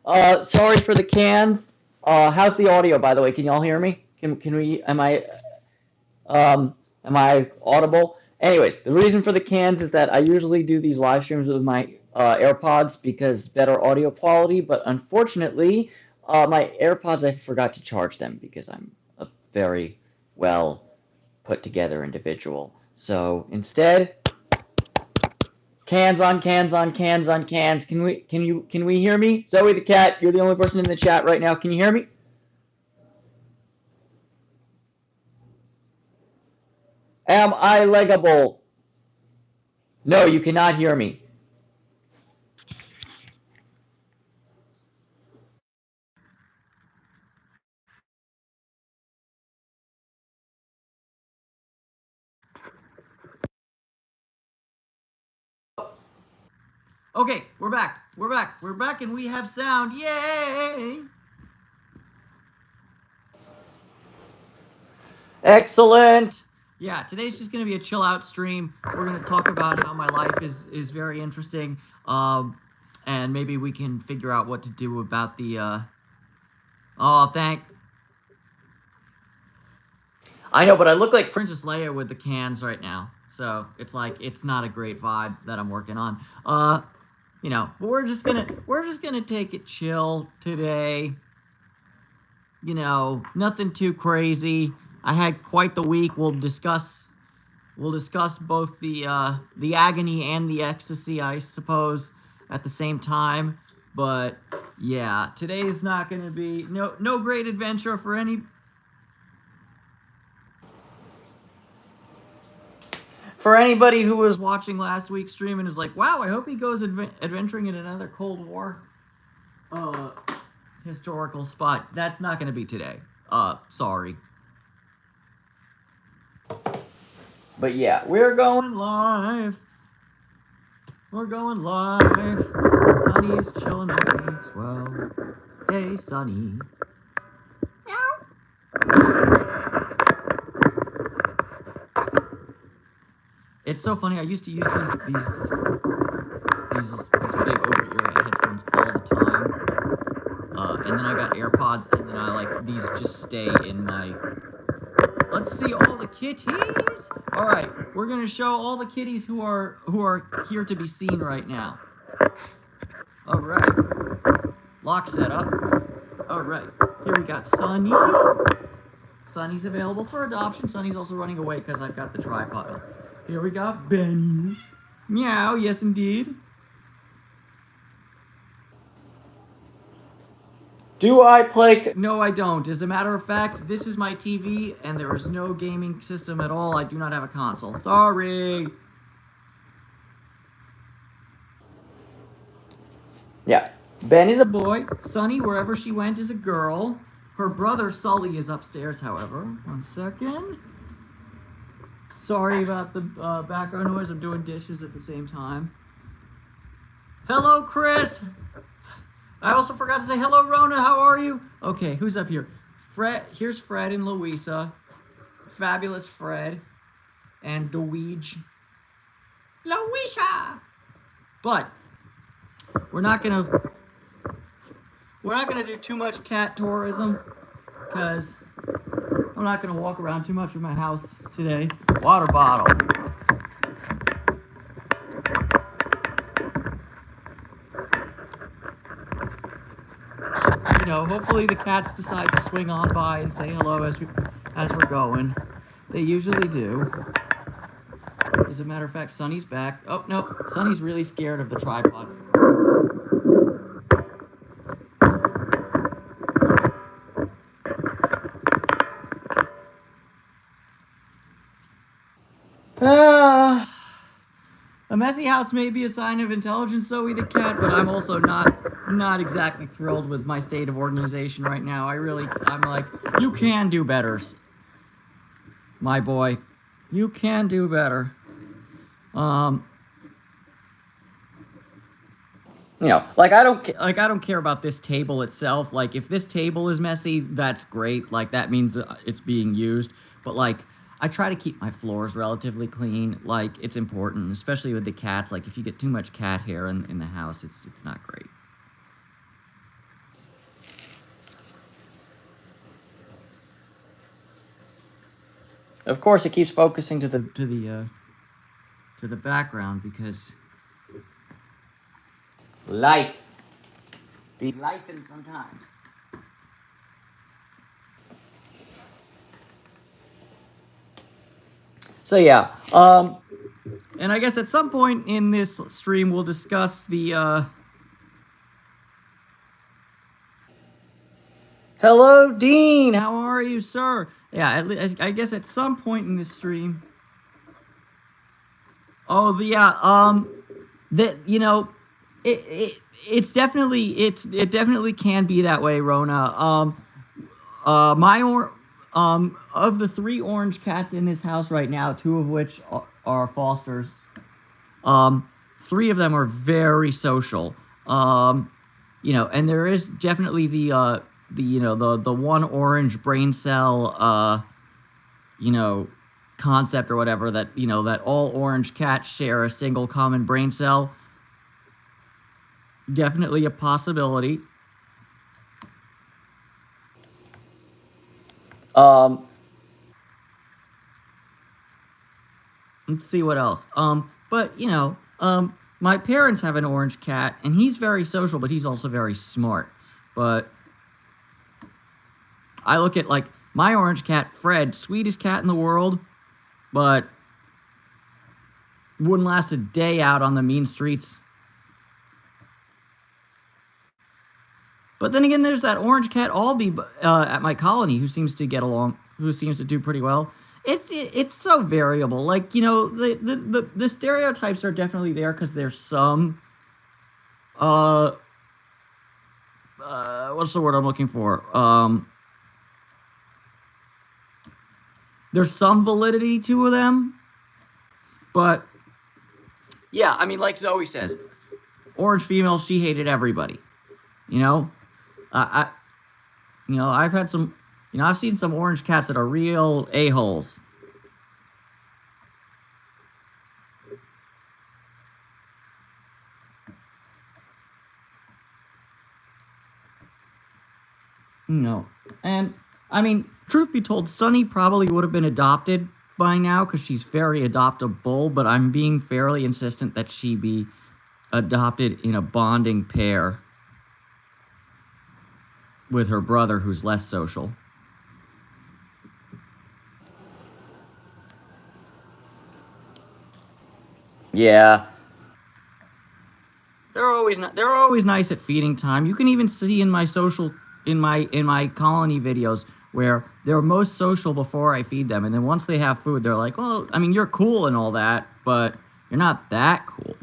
Sorry for the cans. How's the audio, by the way? Can y'all hear me? Am I audible? Anyways, the reason for the cans is that I usually do these live streams with my AirPods because better audio quality, but unfortunately, my AirPods, I forgot to charge them because I'm a very well put together individual. So instead, cans on cans on cans on cans. Can we hear me? Zoe the cat, you're the only person in the chat right now. Can you hear me? Am I leggable? No, you cannot hear me. Okay, we're back. We're back, and we have sound. Yay! Excellent. Yeah, today's just gonna be a chill out stream. We're gonna talk about how my life is very interesting, and maybe we can figure out what to do about the. I know, but I look like Princess Leia with the cans right now, so it's like it's not a great vibe that I'm working on. You know, but we're just gonna take it chill today. You know, nothing too crazy. I had quite the week. We'll discuss both the agony and the ecstasy, I suppose, at the same time. But yeah, today's not gonna be no great adventure for anybody who was watching last week's stream and is like, wow, I hope he goes adventuring in another Cold War historical spot. That's not going to be today. Sorry. But yeah, we're going live. We're going live. Sunny's chilling with me as well. Hey, Sunny. It's so funny. I used to use these big over-ear headphones all the time, and then I got AirPods, and then I like these just stay in my. Let's see all the kitties. All right, we're gonna show all the kitties who are here to be seen right now. All right, lock setup. All right, here we got Sunny. Sunny's available for adoption. Sunny's also running away because I've got the tripod. Here we got Benny. Meow, yes indeed. Do I play? No, I don't. As a matter of fact, this is my TV, and there is no gaming system at all. I do not have a console. Sorry. Yeah. Ben is a boy. Sunny, wherever she went, is a girl. Her brother, Sully, is upstairs, however. 1 second. Sorry about the background noise. I'm doing dishes at the same time. Hello, Chris. I also forgot to say hello, Rona. How are you? Okay, who's up here? Fred. Here's Fred and Louisa. Fabulous Fred and Luigi. Louisa. But we're not gonna do too much cat tourism because I'm not gonna walk around too much in my house today. Water bottle. You know, hopefully the cats decide to swing on by and say hello as we're going. They usually do. As a matter of fact, Sunny's back. Oh no, Sunny's really scared of the tripod. A messy house may be a sign of intelligence, Zoe the cat, but I'm also not exactly thrilled with my state of organization right now. I'm like, you can do better, my boy. You can do better. You know, like I don't care about this table itself. Like if this table is messy, that's great. Like that means it's being used. But like I try to keep my floors relatively clean. Like it's important, especially with the cats. Like if you get too much cat hair in the house, it's not great. Of course, it keeps focusing to the background because life be lifing sometimes. So yeah, and I guess at some point in this stream we'll discuss the Hello, Dean. How are you, sir? Yeah, I guess at some point in this stream. Oh, yeah. That it definitely can be that way, Rona. Of the 3 orange cats in this house right now, 2 of which are fosters. 3 of them are very social. And there is definitely the one orange brain cell concept or whatever, that that all orange cats share a single common brain cell. Definitely a possibility. Let's see what else. But my parents have an orange cat, and he's very social, but he's also very smart. But I look at, like, my orange cat, Fred, sweetest cat in the world, but wouldn't last a day out on the mean streets. But then again, there's that orange cat, Albie, at my colony, who seems to get along, who seems to do pretty well. It's so variable. Like, the stereotypes are definitely there because there's some, what's the word I'm looking for? There's some validity to them, but yeah, I mean, like Zoe says, orange female, she hated everybody. I've had some, I've seen some orange cats that are real a-holes. And I mean, truth be told, Sunny probably would have been adopted by now because she's very adoptable, but I'm being fairly insistent that she be adopted in a bonding pair with her brother, who's less social. Yeah. They're always nice at feeding time. You can even see in my colony videos where they're most social before I feed them, and then once they have food, they're like, well, I mean, you're cool and all that, but you're not that cool.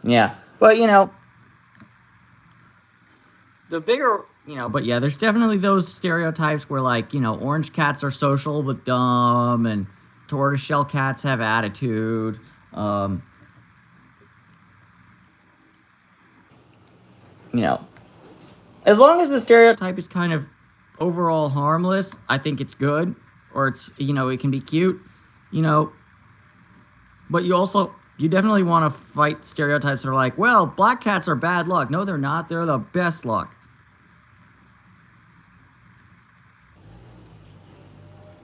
Yeah, but the bigger, but yeah, there's definitely those stereotypes where, like, orange cats are social but dumb, and tortoiseshell cats have attitude. As long as the stereotype is kind of overall harmless, I think it's good, or it's, it can be cute, but you definitely want to fight stereotypes that are like, well, black cats are bad luck. No, they're not. They're the best luck.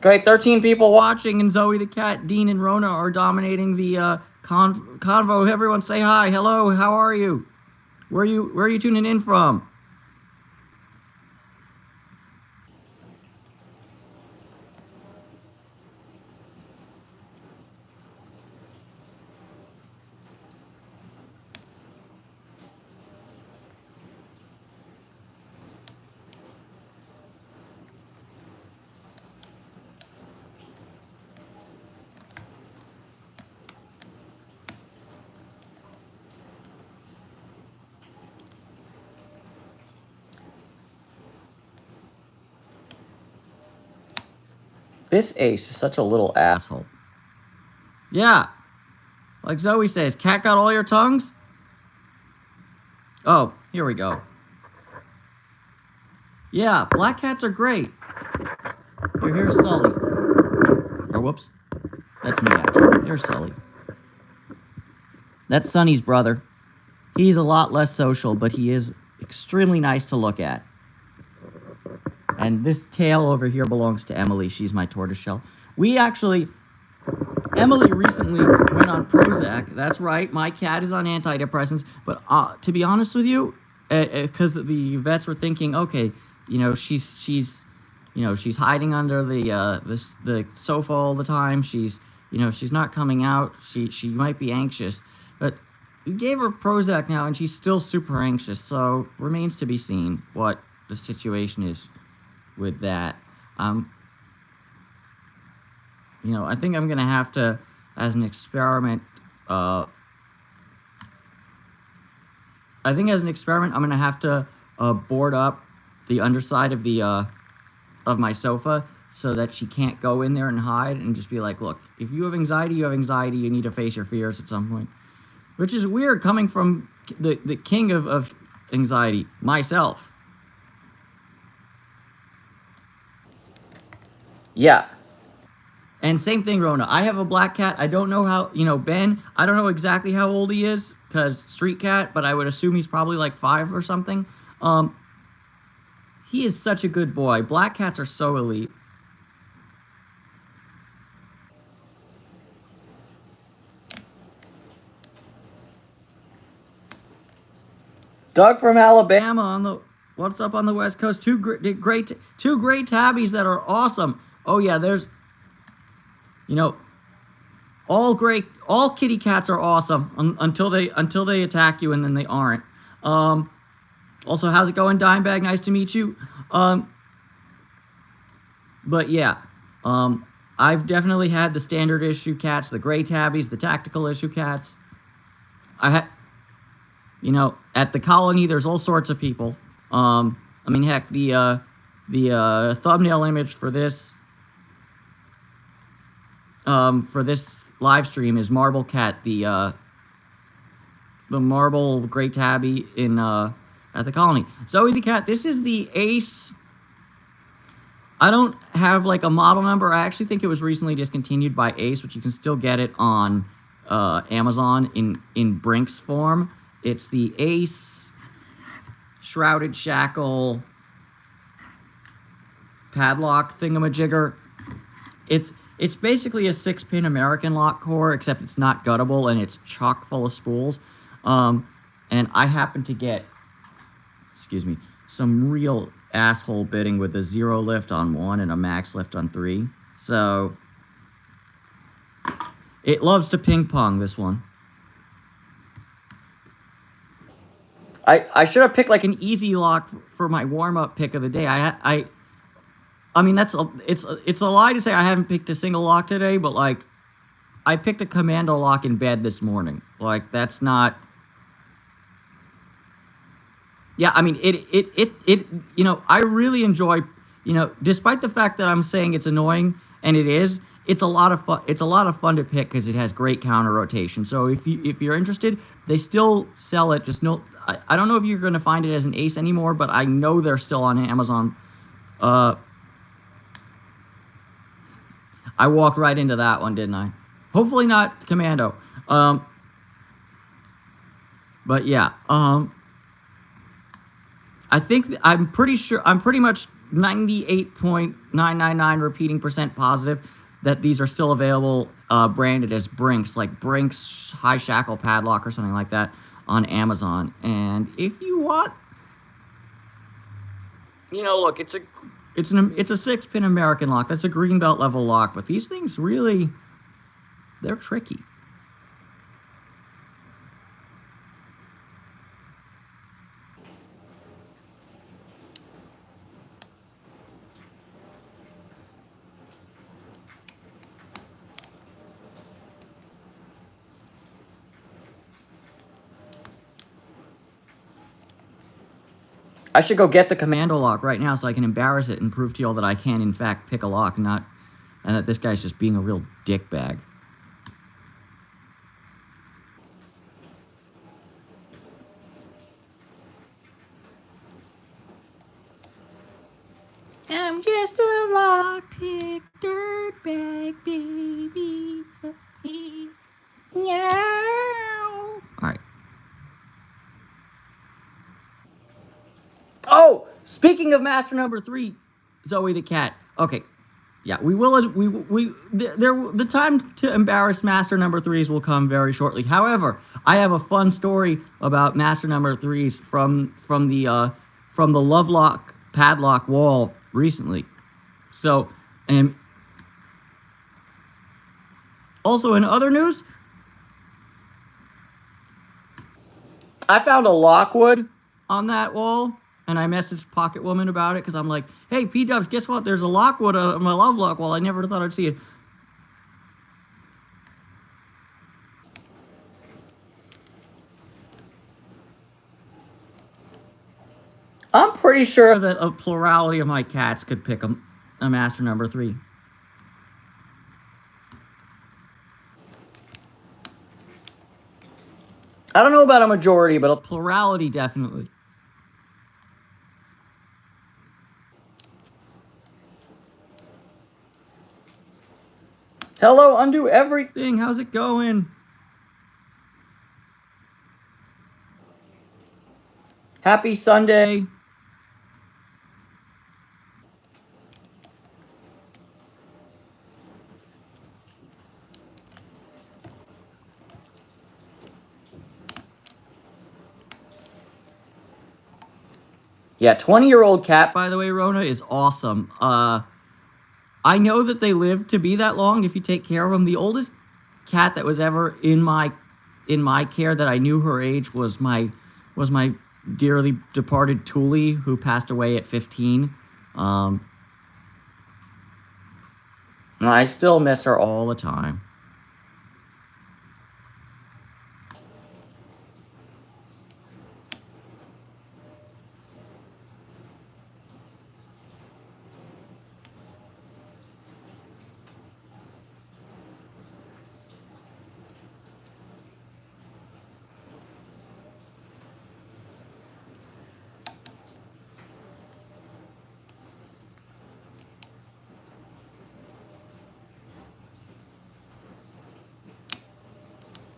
Great, 13 people watching, and Zoe the cat, Dean, and Rona are dominating the convo. Everyone say hi. Hello, how are you? Where are you tuning in from? This Ace is such a little asshole. Yeah. Like Zoe says, cat got all your tongues? Oh, here we go. Yeah, black cats are great. Here's Sully. Oh, whoops. That's me, actually. Here's Sully. That's Sunny's brother. He's a lot less social, but he is extremely nice to look at. And this tail over here belongs to Emily. She's my tortoiseshell. Emily recently went on Prozac. That's right, my cat is on antidepressants. But to be honest with you, because the vets were thinking, okay, she's hiding under the sofa all the time. She's not coming out. She might be anxious, but we gave her Prozac now, and she's still super anxious. So remains to be seen what the situation is with that. I think I'm gonna have to, as an experiment, I'm gonna have to board up the underside of the of my sofa so that she can't go in there and hide, and just be like, look, if you have anxiety, you have anxiety. You need to face your fears at some point. Which is weird coming from the king of anxiety, myself. Yeah. And same thing, Rona. I have a black cat. I don't know how, Ben, I don't know exactly how old he is, because street cat, but I would assume he's probably like 5 or something. He is such a good boy. Black cats are so elite. Doug from Alabama what's up on the West Coast? Two great tabbies that are awesome. Oh yeah, there's all kitty cats are awesome until they attack you, and then they aren't. Also, how's it going, Dimebag? Nice to meet you. But yeah, I've definitely had the standard issue cats, the gray tabbies, the tactical issue cats. At the colony, there's all sorts of people. Heck, the thumbnail image for this live stream is Marble Cat, the marble gray tabby in at the colony. Zoe the cat. This is the Ace. I don't have like a model number. I actually think it was recently discontinued by Ace, which you can still get it on Amazon in Brinks form. It's the Ace shrouded shackle padlock thingamajigger. It's basically a 6-pin American lock core, except it's not guttable and it's chock full of spools. And I happen to get, some real asshole bitting with a 0 lift on 1 and a max lift on 3. So it loves to ping pong, this one. I should have picked like an easy lock for my warm-up pick of the day. It's a lie to say I haven't picked a single lock today, but like I picked a commando lock in bed this morning. Like that's not. Yeah, I mean I really enjoy, despite the fact that I'm saying it's annoying, and it is. It's a lot of fun. It's a lot of fun to pick because it has great counter rotation. So if you're interested, they still sell it. Just no. I don't know if you're going to find it as an Ace anymore, but I know they're still on Amazon. I walked right into that one, didn't I? Hopefully not Commando. But yeah. I think I'm pretty much 98.999 repeating % positive that these are still available, branded as Brinks, like Brinks High Shackle Padlock or something like that, on Amazon. And if you want, look, it's a 6-pin American lock. That's a green belt level lock, but these things really, they're tricky. I should go get the commando lock right now so I can embarrass it and prove to y'all that I can, in fact, pick a lock, and that this guy's just being a real dickbag. I'm just a lockpick dirtbag baby. Meow. Speaking of master number 3, Zoe the cat. Okay, yeah, the time to embarrass master number 3s will come very shortly. However, I have a fun story about master number 3s from the Lovelock padlock wall recently. So, and also in other news, I found a lockwood on that wall, and I messaged Pocket Woman about it because I'm like, hey, P-Dubs, guess what? There's a lockwood on my Lovelock wall. I never thought I'd see it. I'm pretty sure that a plurality of my cats could pick a master number 3. I don't know about a majority, but a plurality definitely. Hello, undo everything. How's it going? Happy Sunday. Yeah, 20-year-old cat, by the way, Rona, is awesome. I know that they live to be that long if you take care of them. The oldest cat that was ever in my care that I knew her age was my dearly departed Thule, who passed away at 15. And I still miss her all the time.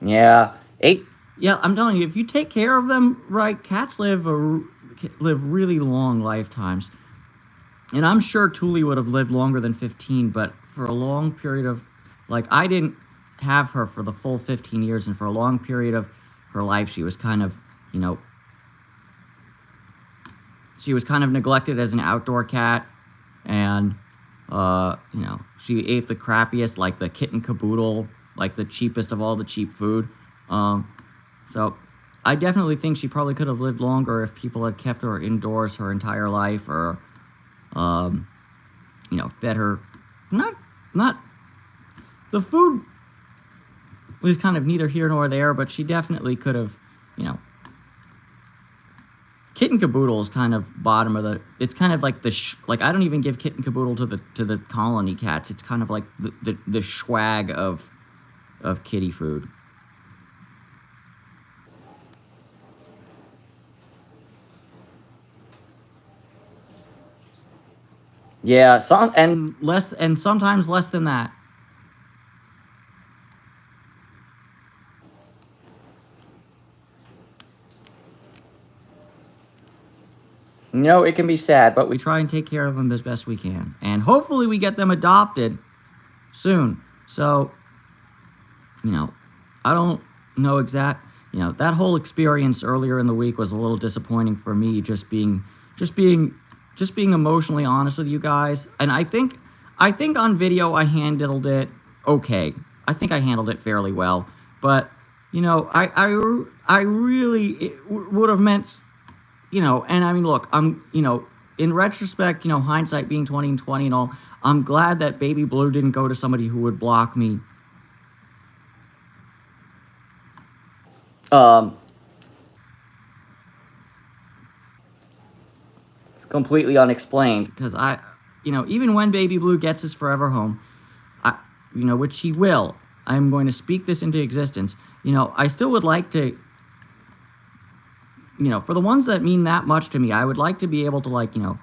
Yeah, yeah, I'm telling you, if you take care of them right, cats live really long lifetimes. And I'm sure Thule would have lived longer than 15, but for a long period of, like, I didn't have her for the full 15 years, and for a long period of her life, she was kind of, she was kind of neglected as an outdoor cat, and, she ate the crappiest, like the kitten caboodle, like the cheapest of all the cheap food. So I definitely think she probably could have lived longer if people had kept her indoors her entire life, or, fed her, not, the food was kind of neither here nor there, but she definitely could have, Kitten Caboodle is kind of bottom of the. It's kind of like I don't even give Kitten Caboodle to the colony cats. It's kind of like the swag of kitty food. Yeah, sometimes less than that. It can be sad, but we try and take care of them as best we can. And hopefully we get them adopted soon. So, I don't know that whole experience earlier in the week was a little disappointing for me, just being emotionally honest with you guys. And I think on video I handled it okay. I think I handled it fairly well. But, I really would have meant, and I mean, look, I'm, in retrospect, hindsight being 20/20 and all, I'm glad that Baby Blue didn't go to somebody who would block me. It's completely unexplained, because even when Baby Blue gets his forever home, which he will, I'm going to speak this into existence. I still would like to, for the ones that mean that much to me, I would like to be able to,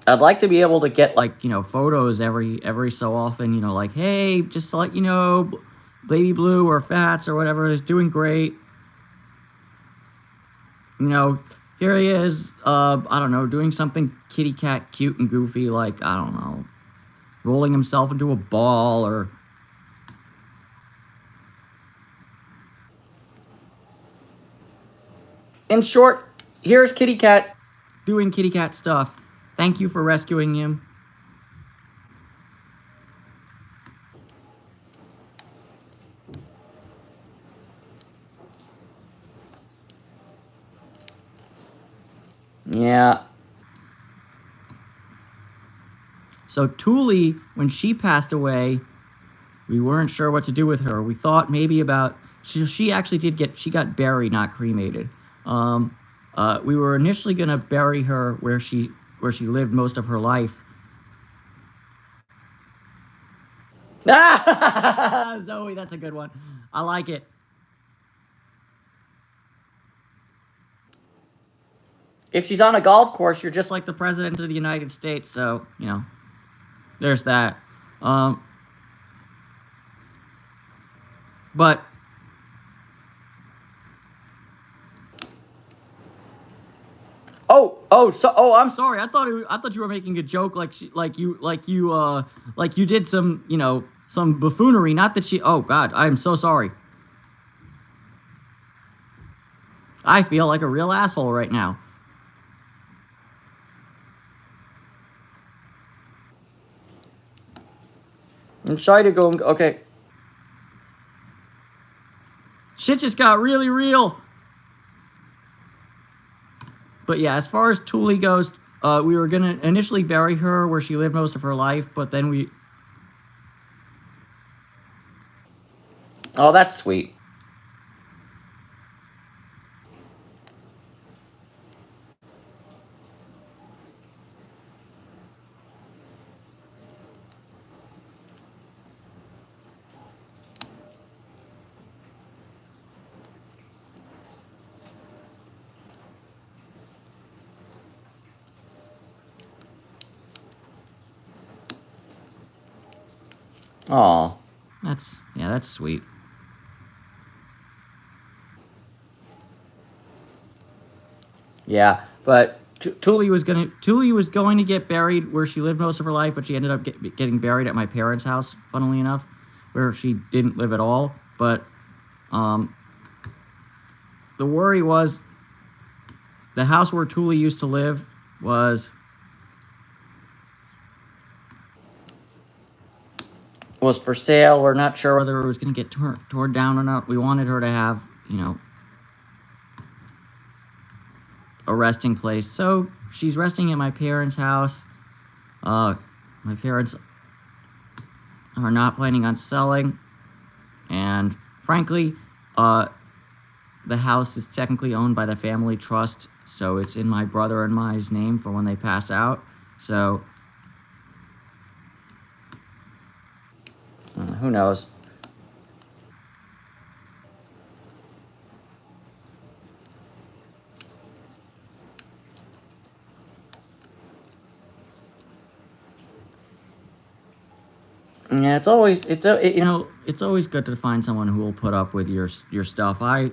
I'd like to be able to get, photos every so often, like, hey, just to let you know, Baby Blue or Fats or whatever is doing great. you know, here he is, I don't know, doing something kitty cat cute and goofy, like, I don't know, rolling himself into a ball, or... In short, here's kitty cat doing kitty cat stuff. Thank you for rescuing him. Yeah. So Thule, when she passed away, we weren't sure what to do with her. We thought maybe about... She actually did get... She got buried, not cremated. We were initially going to bury her where she lived most of her life. Ah! Zoe, that's a good one. I like it. If she's on a golf course, you're just like the President of the United States, so, you know, there's that. But... I'm sorry. I thought you were making a joke, like you did some, you know, some buffoonery. Not that she... Oh God, I'm so sorry. I feel like a real asshole right now. I'm sorry to go... Okay. Shit just got really real. But yeah, as far as Thule goes, we were going to initially bury her where she lived most of her life, but then we... Oh, that's sweet. Aw, that's sweet. Yeah, but Thule was going to get buried where she lived most of her life, but she ended up getting buried at my parents' house, funnily enough, where she didn't live at all. But the worry was the house where Thule used to live was for sale. We're not sure whether it was going to get torn down or not. We wanted her to have, you know, a resting place. So she's resting at my parents' house. My parents are not planning on selling. And frankly, the house is technically owned by the family trust. So it's in my brother and my name for when they pass out. So who knows? Yeah, it's always good to find someone who will put up with your stuff. I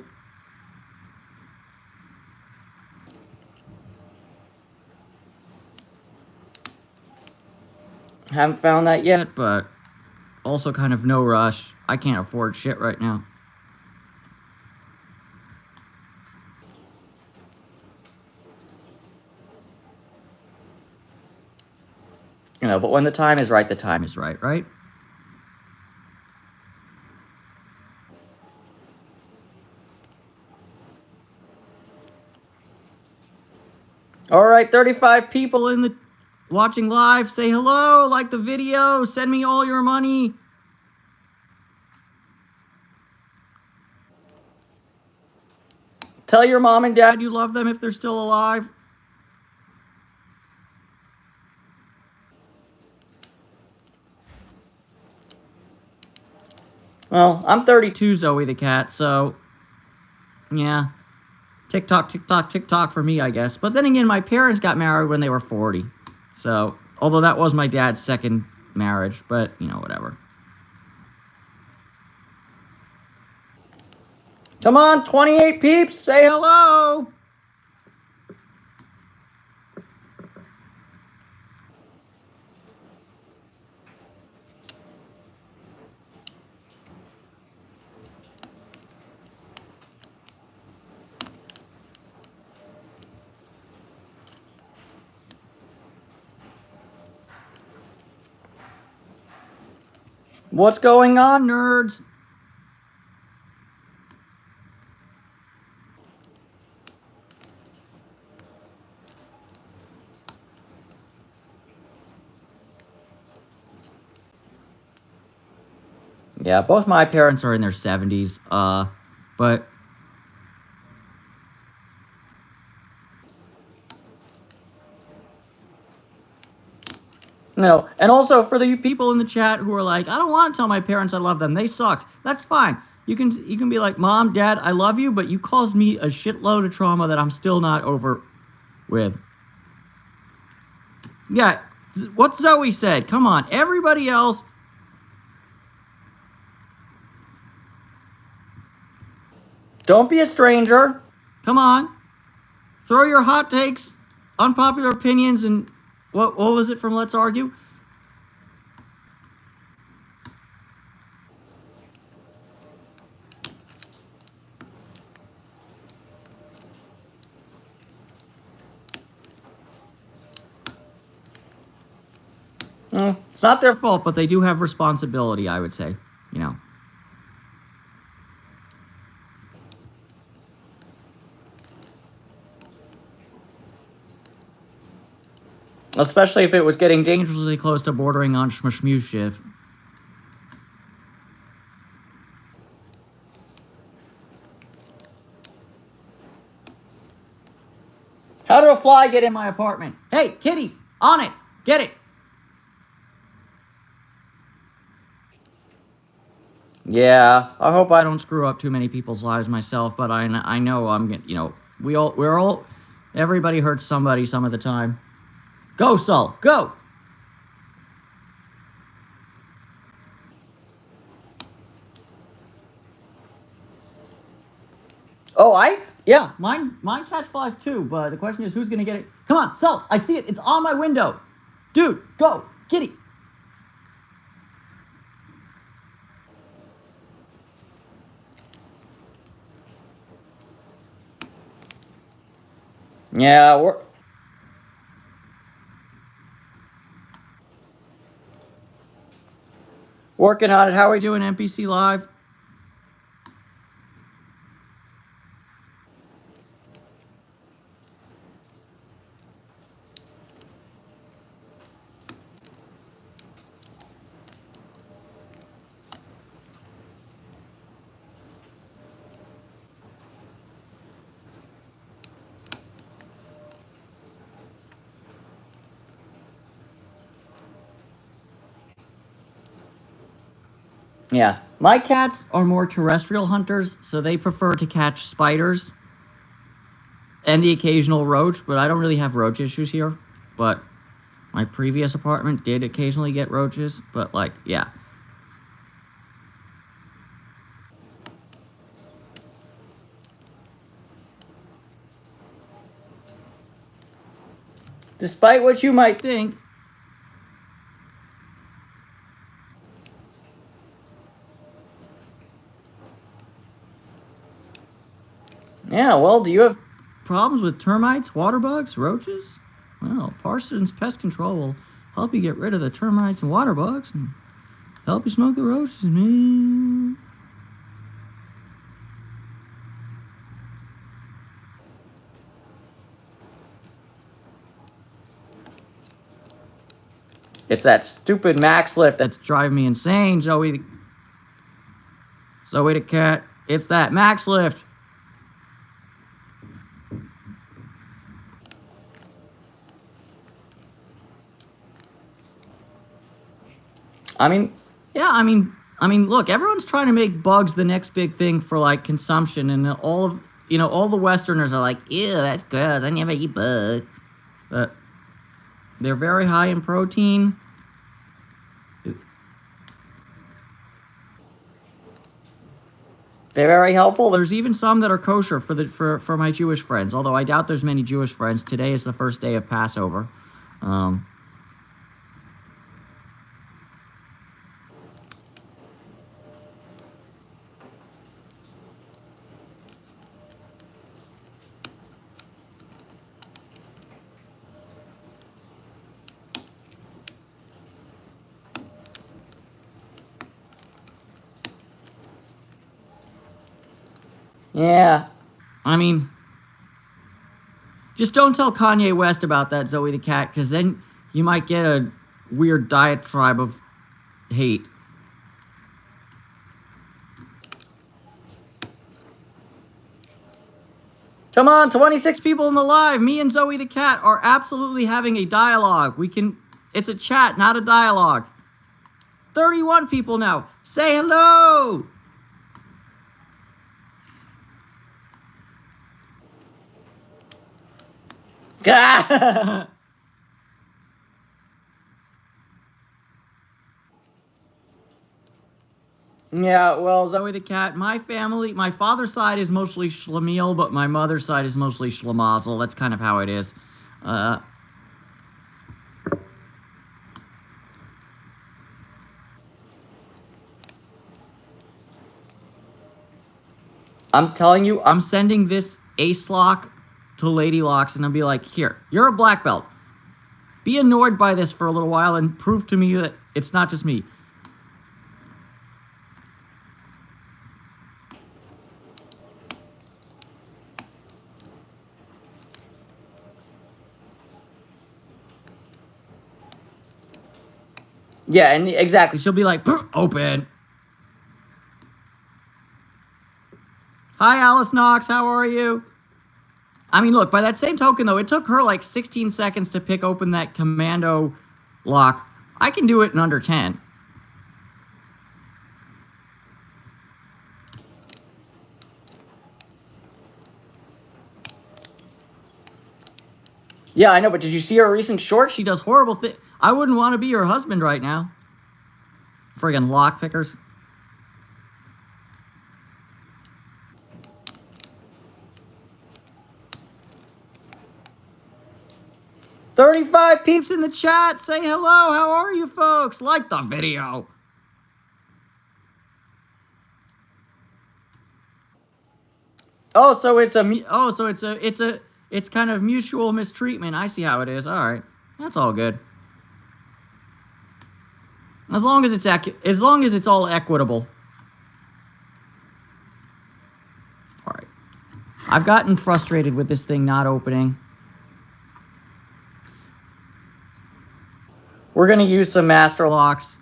haven't found that yet, but also kind of no rush. I can't afford shit right now. You know, but when the time is right, the time is right, right? All right, 35 people in the watching live. Say hello, like the video, send me all your money. Tell your mom and dad you love them if they're still alive. Well, I'm 32, Zoe the cat, so yeah. TikTok for me, I guess. But then again, my parents got married when they were 40. So, although that was my dad's second marriage, but, you know, whatever. Come on, 28 peeps, say hello! What's going on, nerds? Yeah, both my parents are in their 70s, but... No, and also for the people in the chat who are like, I don't want to tell my parents I love them, they sucked. That's fine. You can be like, Mom, Dad, I love you, but you caused me a shitload of trauma that I'm still not over with. Yeah, what Zoe said. Come on, everybody else... Don't be a stranger. Come on. Throw your hot takes, unpopular opinions, and what was it from Let's Argue? It's not their fault, but they do have responsibility, I would say, you know. Especially if it was getting dangerously close to bordering on shmashmushiv. How do a fly get in my apartment? Hey, kitties, on it, get it. Yeah, I hope I don't screw up too many people's lives myself, but I know I'm gonna, you know, everybody hurts somebody some of the time. Go, Sol, go! Oh, yeah, mine catch flies too, but the question is who's gonna get it? Come on, Sol, I see it, it's on my window. Dude, go, kitty. Yeah, we're working on it. How are we doing, NPC Live? Yeah, my cats are more terrestrial hunters, so they prefer to catch spiders and the occasional roach, but I don't really have roach issues here. But my previous apartment did occasionally get roaches, but like, yeah. Despite what you might think, yeah, well, do you have problems with termites, water bugs, roaches? Well, Parsons Pest Control will help you get rid of the termites and water bugs and help you smoke the roaches, man. It's that stupid max lift that's driving me insane, Zoe. Zoe the cat. It's that max lift. I mean, yeah, I mean, look, everyone's trying to make bugs the next big thing for like consumption, and all of all the Westerners are like, ew, that's gross. I never eat bugs. But they're very high in protein. They're very helpful. There's even some that are kosher for my Jewish friends, although I doubt there's many Jewish friends. Today is the first day of Passover. Yeah. I mean, just don't tell Kanye West about that, Zoe the cat, because then you might get a weird diatribe of hate. Come on, 26 people in the live. Me and Zoe the cat are absolutely having a dialogue. It's a chat, not a dialogue. 31 people now. Say hello. Yeah, well, Zoe the cat, my family, my father's side is mostly Schlemiel, but my mother's side is mostly Schlemazel. That's kind of how it is. I'm telling you, I'm sending this Ace Lock to Lady Locks, and I'll be like, here, you're a black belt. Be annoyed by this for a little while and prove to me that it's not just me. Yeah, and exactly. She'll be like, open. Hi, Alice Knox. How are you? I mean, look, by that same token, though, it took her like 16 seconds to pick open that commando lock. I can do it in under 10. Yeah, I know, but did you see her recent short? She does horrible things. I wouldn't want to be your husband right now. Friggin' lock pickers. $35 peeps in the chat. Say hello. How are you folks? Like the video. Oh, so it's kind of mutual mistreatment. I see how it is. All right. That's all good. As long as it's all equitable. All right. I've gotten frustrated with this thing not opening. We're going to use some master locks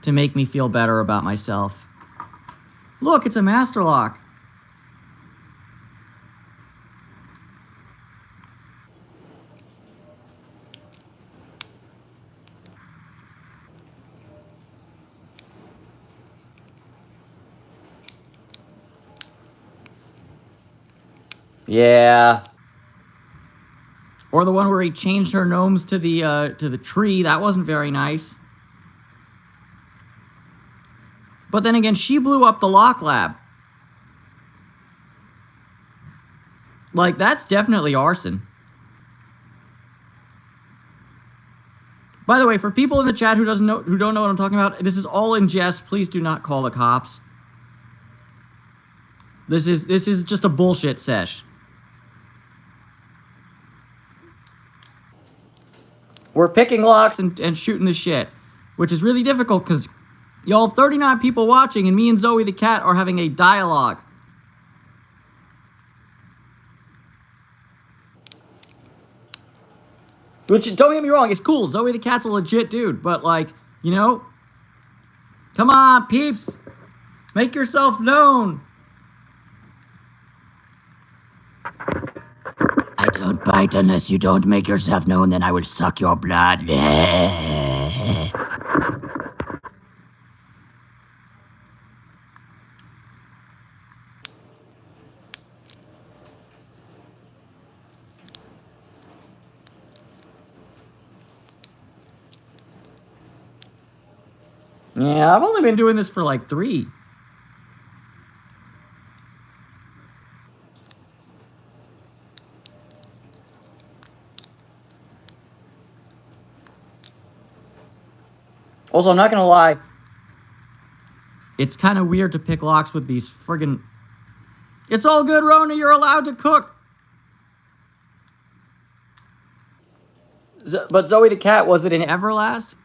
to make me feel better about myself. Look, it's a master lock. Yeah. Or the one where he changed her gnomes to the tree. That wasn't very nice. But then again, she blew up the lock lab. Like, that's definitely arson. By the way, for people in the chat who don't know what I'm talking about, this is all in jest. Please do not call the cops. This is just a bullshit sesh. We're picking locks and shooting the shit, which is really difficult because y'all 39 people watching and me and Zoe the cat are having a dialogue. Which, don't get me wrong, it's cool. Zoe the cat's a legit dude, but like, you know, come on, peeps, make yourself known. I don't bite unless you don't make yourself known, then I will suck your blood. Yeah, I've only been doing this for like 3. Also, I'm not gonna lie, it's kind of weird to pick locks with these friggin'... It's all good, Rona, you're allowed to cook! But Zoe the cat, was it in Everlast?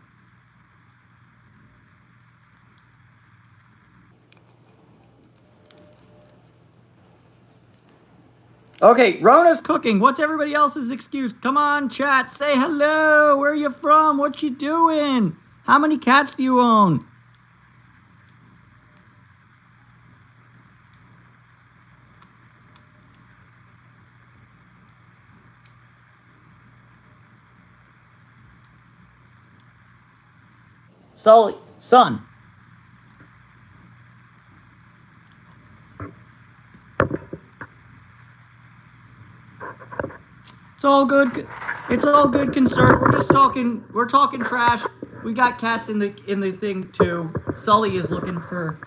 Okay, Rona's cooking. What's everybody else's excuse? Come on, chat. Say hello. Where are you from? What you doing? How many cats do you own? Sully, son. It's all good. It's all good concern. We're just talking. We're talking trash. We got cats in the thing too. Sully is looking for.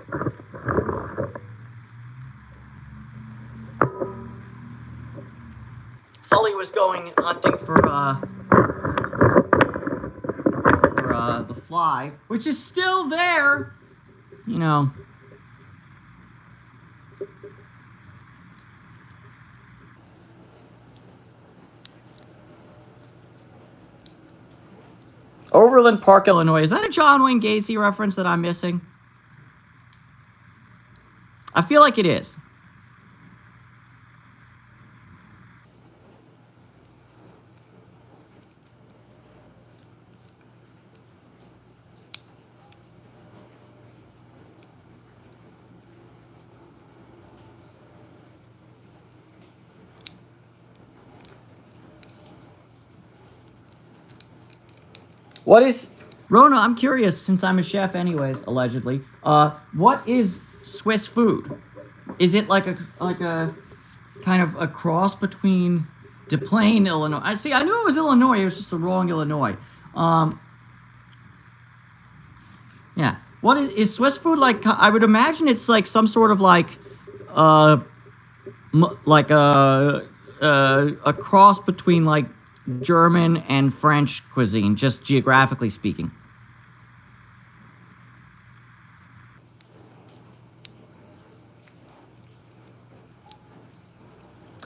Sully was going hunting for the fly, which is still there. You know. Overland Park, Illinois. Is that a John Wayne Gacy reference that I'm missing? I feel like it is. What is Rona? I'm curious, since I'm a chef, anyways, allegedly. What is Swiss food? Is it like a kind of a cross between Des Plaines, Illinois? I see. I knew it was Illinois. It was just the wrong Illinois. Yeah. What is Swiss food like? I would imagine it's like some sort of like a cross between like German and French cuisine, just geographically speaking.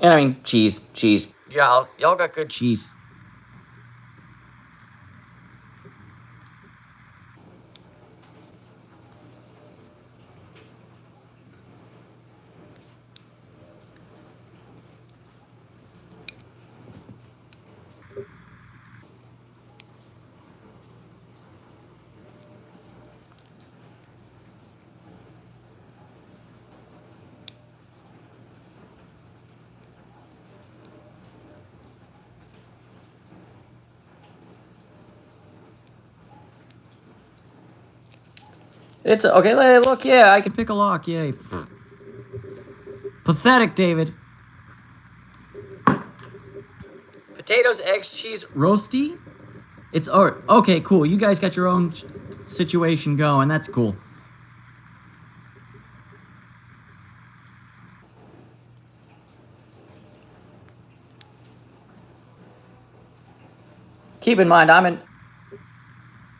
And I mean, cheese. Yeah, y'all got good cheese. It's okay. Look, yeah, I can pick a lock. Yay. Pathetic, David. Potatoes, eggs, cheese, roasty. It's okay. Cool. You guys got your own situation going. That's cool. Keep in mind,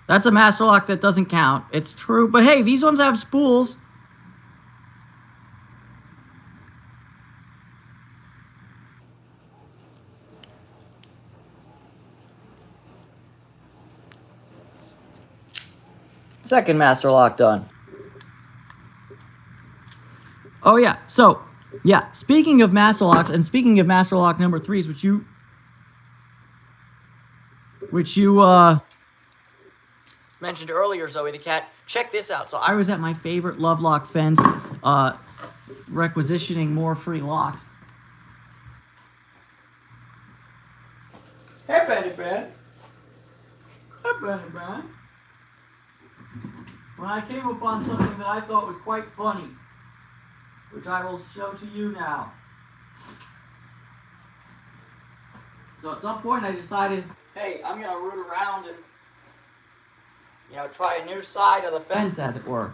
that's a master lock that doesn't count. It's true, but hey, these ones have spools. Second master lock done. Oh yeah, so yeah, speaking of master locks and speaking of master lock number 3s, which you mentioned earlier, Zoe the cat. Check this out. So I was at my favorite love lock fence, requisitioning more free locks. Hey, Benny Ben. Hey, Benny Ben. When I came upon something that I thought was quite funny, which I will show to you now. So at some point I decided, hey, I'm gonna root around and, you know, try a new side of the fence, as it were.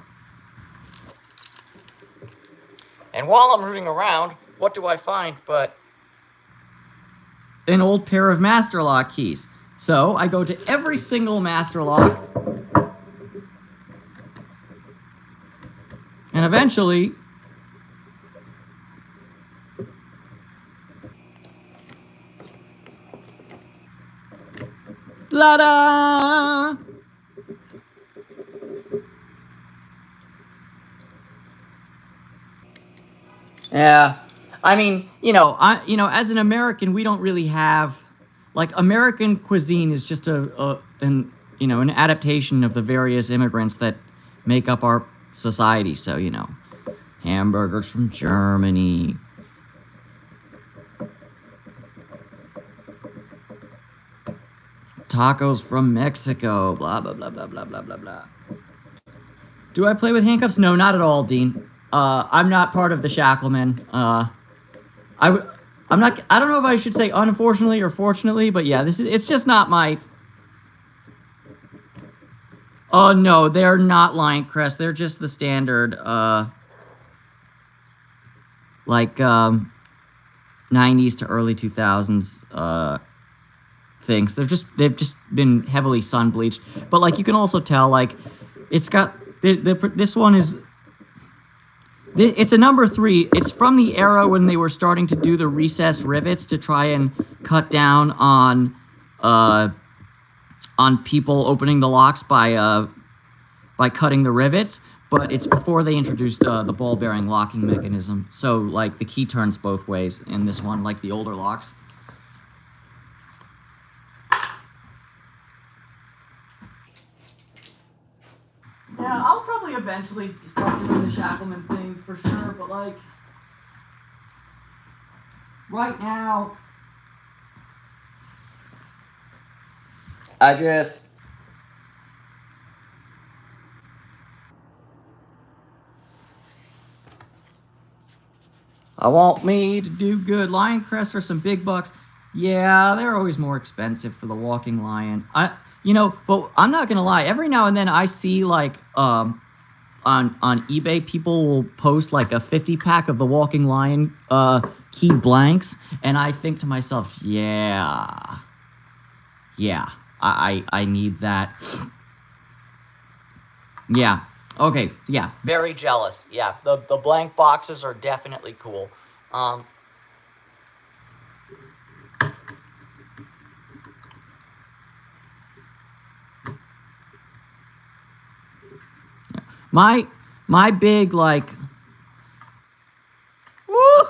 And while I'm rooting around, what do I find but an old pair of master lock keys? So I go to every single master lock, and eventually la-da! Yeah, I mean, as an American, we don't really have, like, American cuisine is just an adaptation of the various immigrants that make up our society. So, hamburgers from Germany, tacos from Mexico, blah, blah, blah, blah, blah, blah, blah, blah. Do I play with handcuffs? No, not at all, Dean. I'm not part of the Shackleman. I'm not. I don't know if I should say unfortunately or fortunately, but yeah, it's just not my. Oh no, they're not Lion Crest. They're just the standard, like 90s to early 2000s things. They've just been heavily sun bleached, but like you can also tell, like it's got this one is. It's a number 3. It's from the era when they were starting to do the recessed rivets to try and cut down on people opening the locks by cutting the rivets. But it's before they introduced the ball bearing locking mechanism. So like the key turns both ways in this one, like the older locks. Yeah, I'll probably eventually start doing the Shackleman thing for sure, but like right now, I want me to do good. Lion Crests are some big bucks. Yeah, they're always more expensive for the walking lion. But I'm not gonna lie. Every now and then I see like on eBay people will post like a 50-pack of the walking lion key blanks, and I think to myself, yeah, I need that. Yeah. Okay. Yeah. Very jealous. Yeah. The blank boxes are definitely cool. My big like. Woo!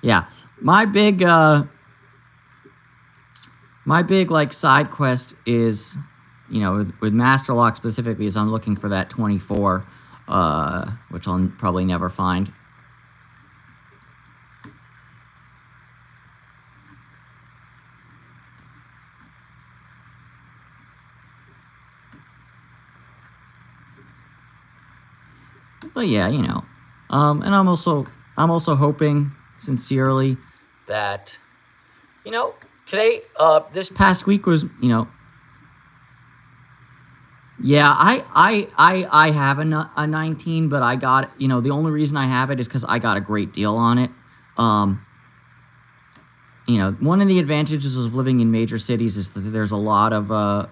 Yeah. My big like side quest is, with Master Lock specifically, is I'm looking for that 24, which I'll probably never find. But yeah, and I'm also hoping sincerely that, today, this past week was, yeah, I have a 19, but I got, the only reason I have it is because I got a great deal on it. One of the advantages of living in major cities is that there's a lot of,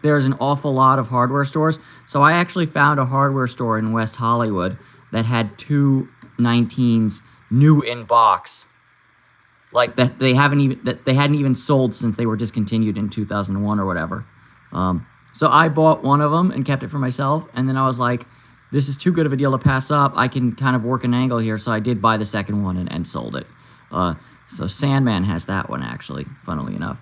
there's an awful lot of hardware stores. So I actually found a hardware store in West Hollywood that had 2 19s new in box. Like that they hadn't even sold since they were discontinued in 2001 or whatever. So I bought one of them and kept it for myself, and then I was like, this is too good of a deal to pass up. I can kind of work an angle here, so I did buy the second one and sold it. So Sandman has that one, actually, funnily enough.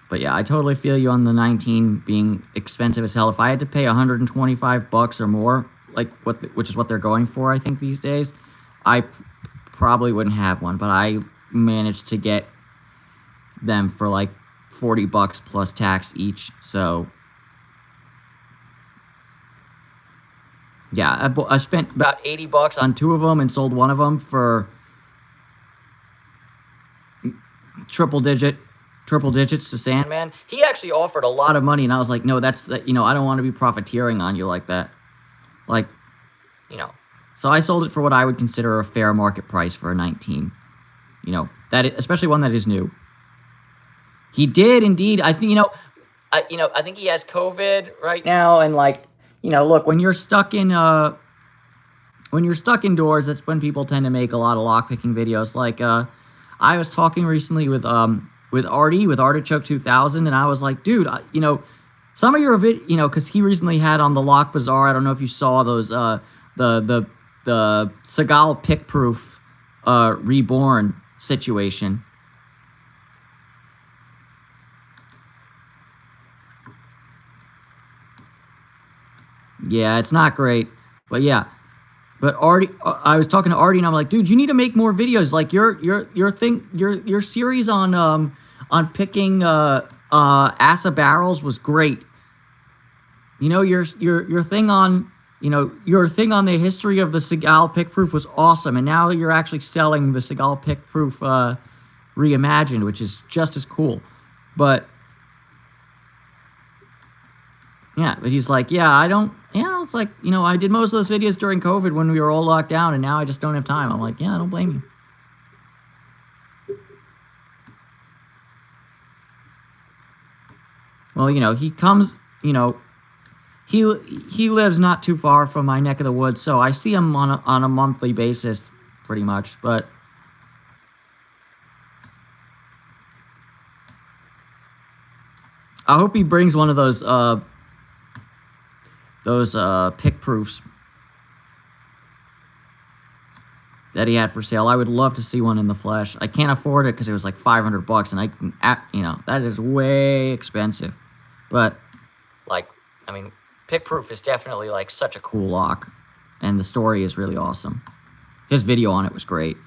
But yeah, I totally feel you on the 19 being expensive as hell. If I had to pay $125 or more, which is what they're going for, I think, these days, I probably wouldn't have one. But I managed to get them for like $40 plus tax each. So yeah, I spent about $80 on 2 of them and sold one of them for triple digits to Sandman. He actually offered a lot of money, and I was like, no, I don't want to be profiteering on you like that. Like, so I sold it for what I would consider a fair market price for a 19. Especially one that is new. He did indeed. I think, I think he has COVID right now, and like, look, when you're stuck in when you're stuck indoors, that's when people tend to make a lot of lockpicking videos. Like, I was talking recently with Artie, with Artichoke 2000, and I was like, dude, you know, some of your because he recently had on the Lock Bazaar. I don't know if you saw those, the Seagal pick proof, reborn situation. Yeah, it's not great, but yeah. But Artie, I was talking to Artie, and I'm like, dude, you need to make more videos. Like your series on picking Assa barrels was great. You know, your thing on your thing on the history of the Seagal pick proof was awesome, and now you're actually selling the Seagal pick proof reimagined, which is just as cool. But yeah, but he's like, yeah, it's like, you know, I did most of those videos during COVID when we were all locked down, and now I just don't have time. I'm like, yeah, I don't blame you. Well, you know, he comes, you know, he lives not too far from my neck of the woods, so I see him on a monthly basis, pretty much. But I hope he brings one of those pick proofs that he had for sale. I would love to see one in the flesh. I can't afford it because it was like $500, and I can, you know, that is way expensive. But like, I mean, pick proof is definitely like such a cool lock, and the story is really awesome. His video on it was great.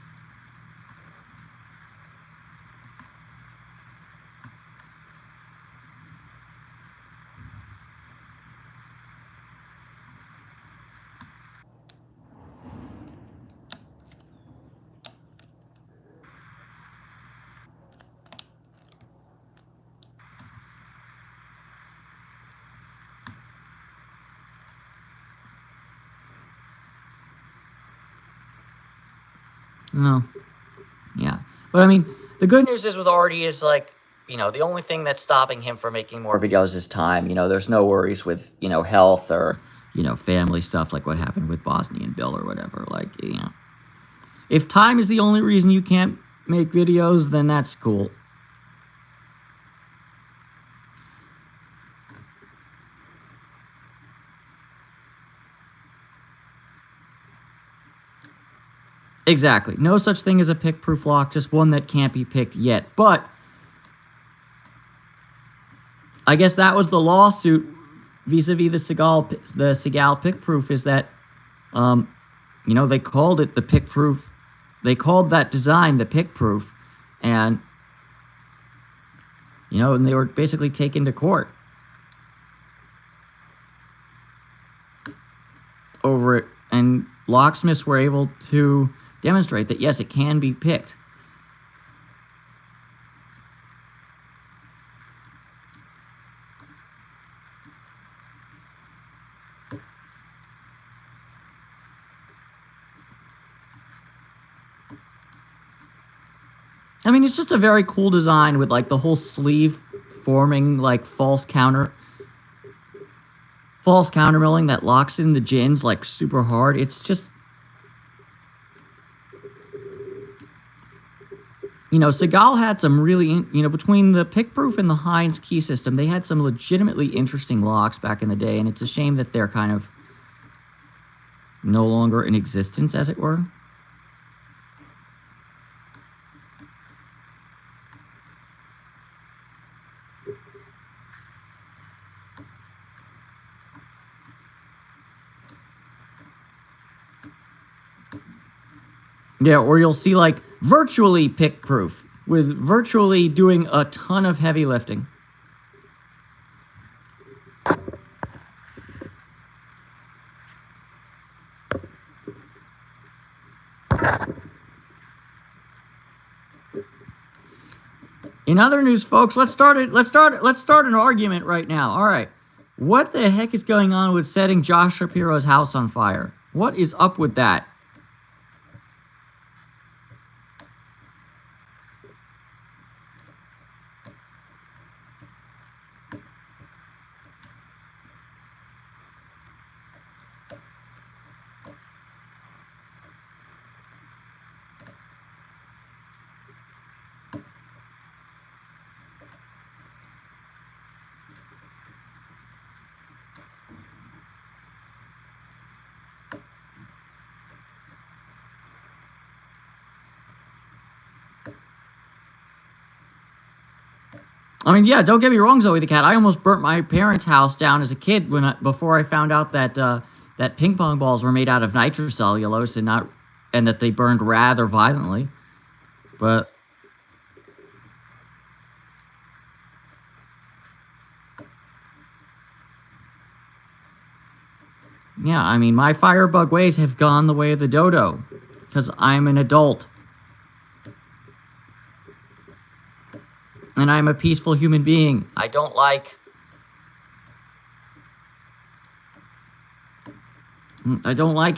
No, yeah, but I mean, the good news is with Artie is like, you know, the only thing that's stopping him from making more videos is time. You know, there's no worries with, you know, health or, you know, family stuff like what happened with Bosnian Bill or whatever. Like, you know, if time is the only reason you can't make videos, then that's cool. Exactly. No such thing as a pick-proof lock, just one that can't be picked yet. But I guess that was the lawsuit vis-a-vis the Seagal pick-proof, is that, you know, they called it the pick-proof. They called that design the pick-proof, and, you know, and they were basically taken to court over it, and locksmiths were able to demonstrate that, yes, it can be picked. I mean, it's just a very cool design with, like, the whole sleeve forming, like, false counter milling that locks in the gins, like, super hard. It's just, you know, Seagal had some really, you know, between the pick-proof and the Heinz key system, they had some legitimately interesting locks back in the day, and it's a shame that they're kind of no longer in existence, as it were. Yeah, or you'll see, like, virtually pick-proof, with virtually doing a ton of heavy lifting. In other news, folks, let's start an argument right now. All right. What the heck is going on with setting Josh Shapiro's house on fire? What is up with that? I mean, yeah, don't get me wrong, Zoe the cat. I almost burnt my parents' house down as a kid before I found out that that ping pong balls were made out of nitrocellulose and that they burned rather violently. But yeah, I mean, my firebug ways have gone the way of the dodo because I'm an adult. And I'm a peaceful human being. I don't like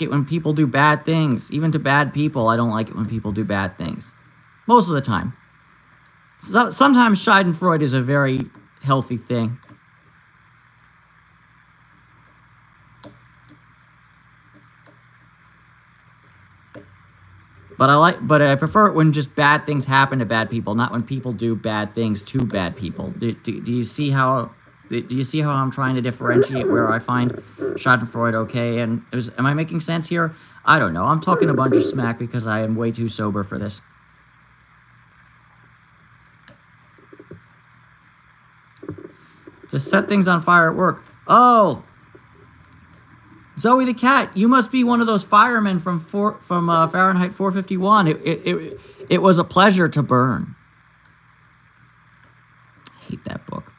it when people do bad things. Even to bad people, I don't like it when people do bad things. Most of the time. Sometimes schadenfreude is a very healthy thing. But I prefer it when just bad things happen to bad people, not when people do bad things to bad people. Do you see how I'm trying to differentiate where I find schadenfreude okay? And am I making sense here? I don't know. I'm talking a bunch of smack because I am way too sober for this. To set things on fire at work. Oh, Zoe the cat, you must be one of those firemen from Fahrenheit 451. It was a pleasure to burn. I hate that book.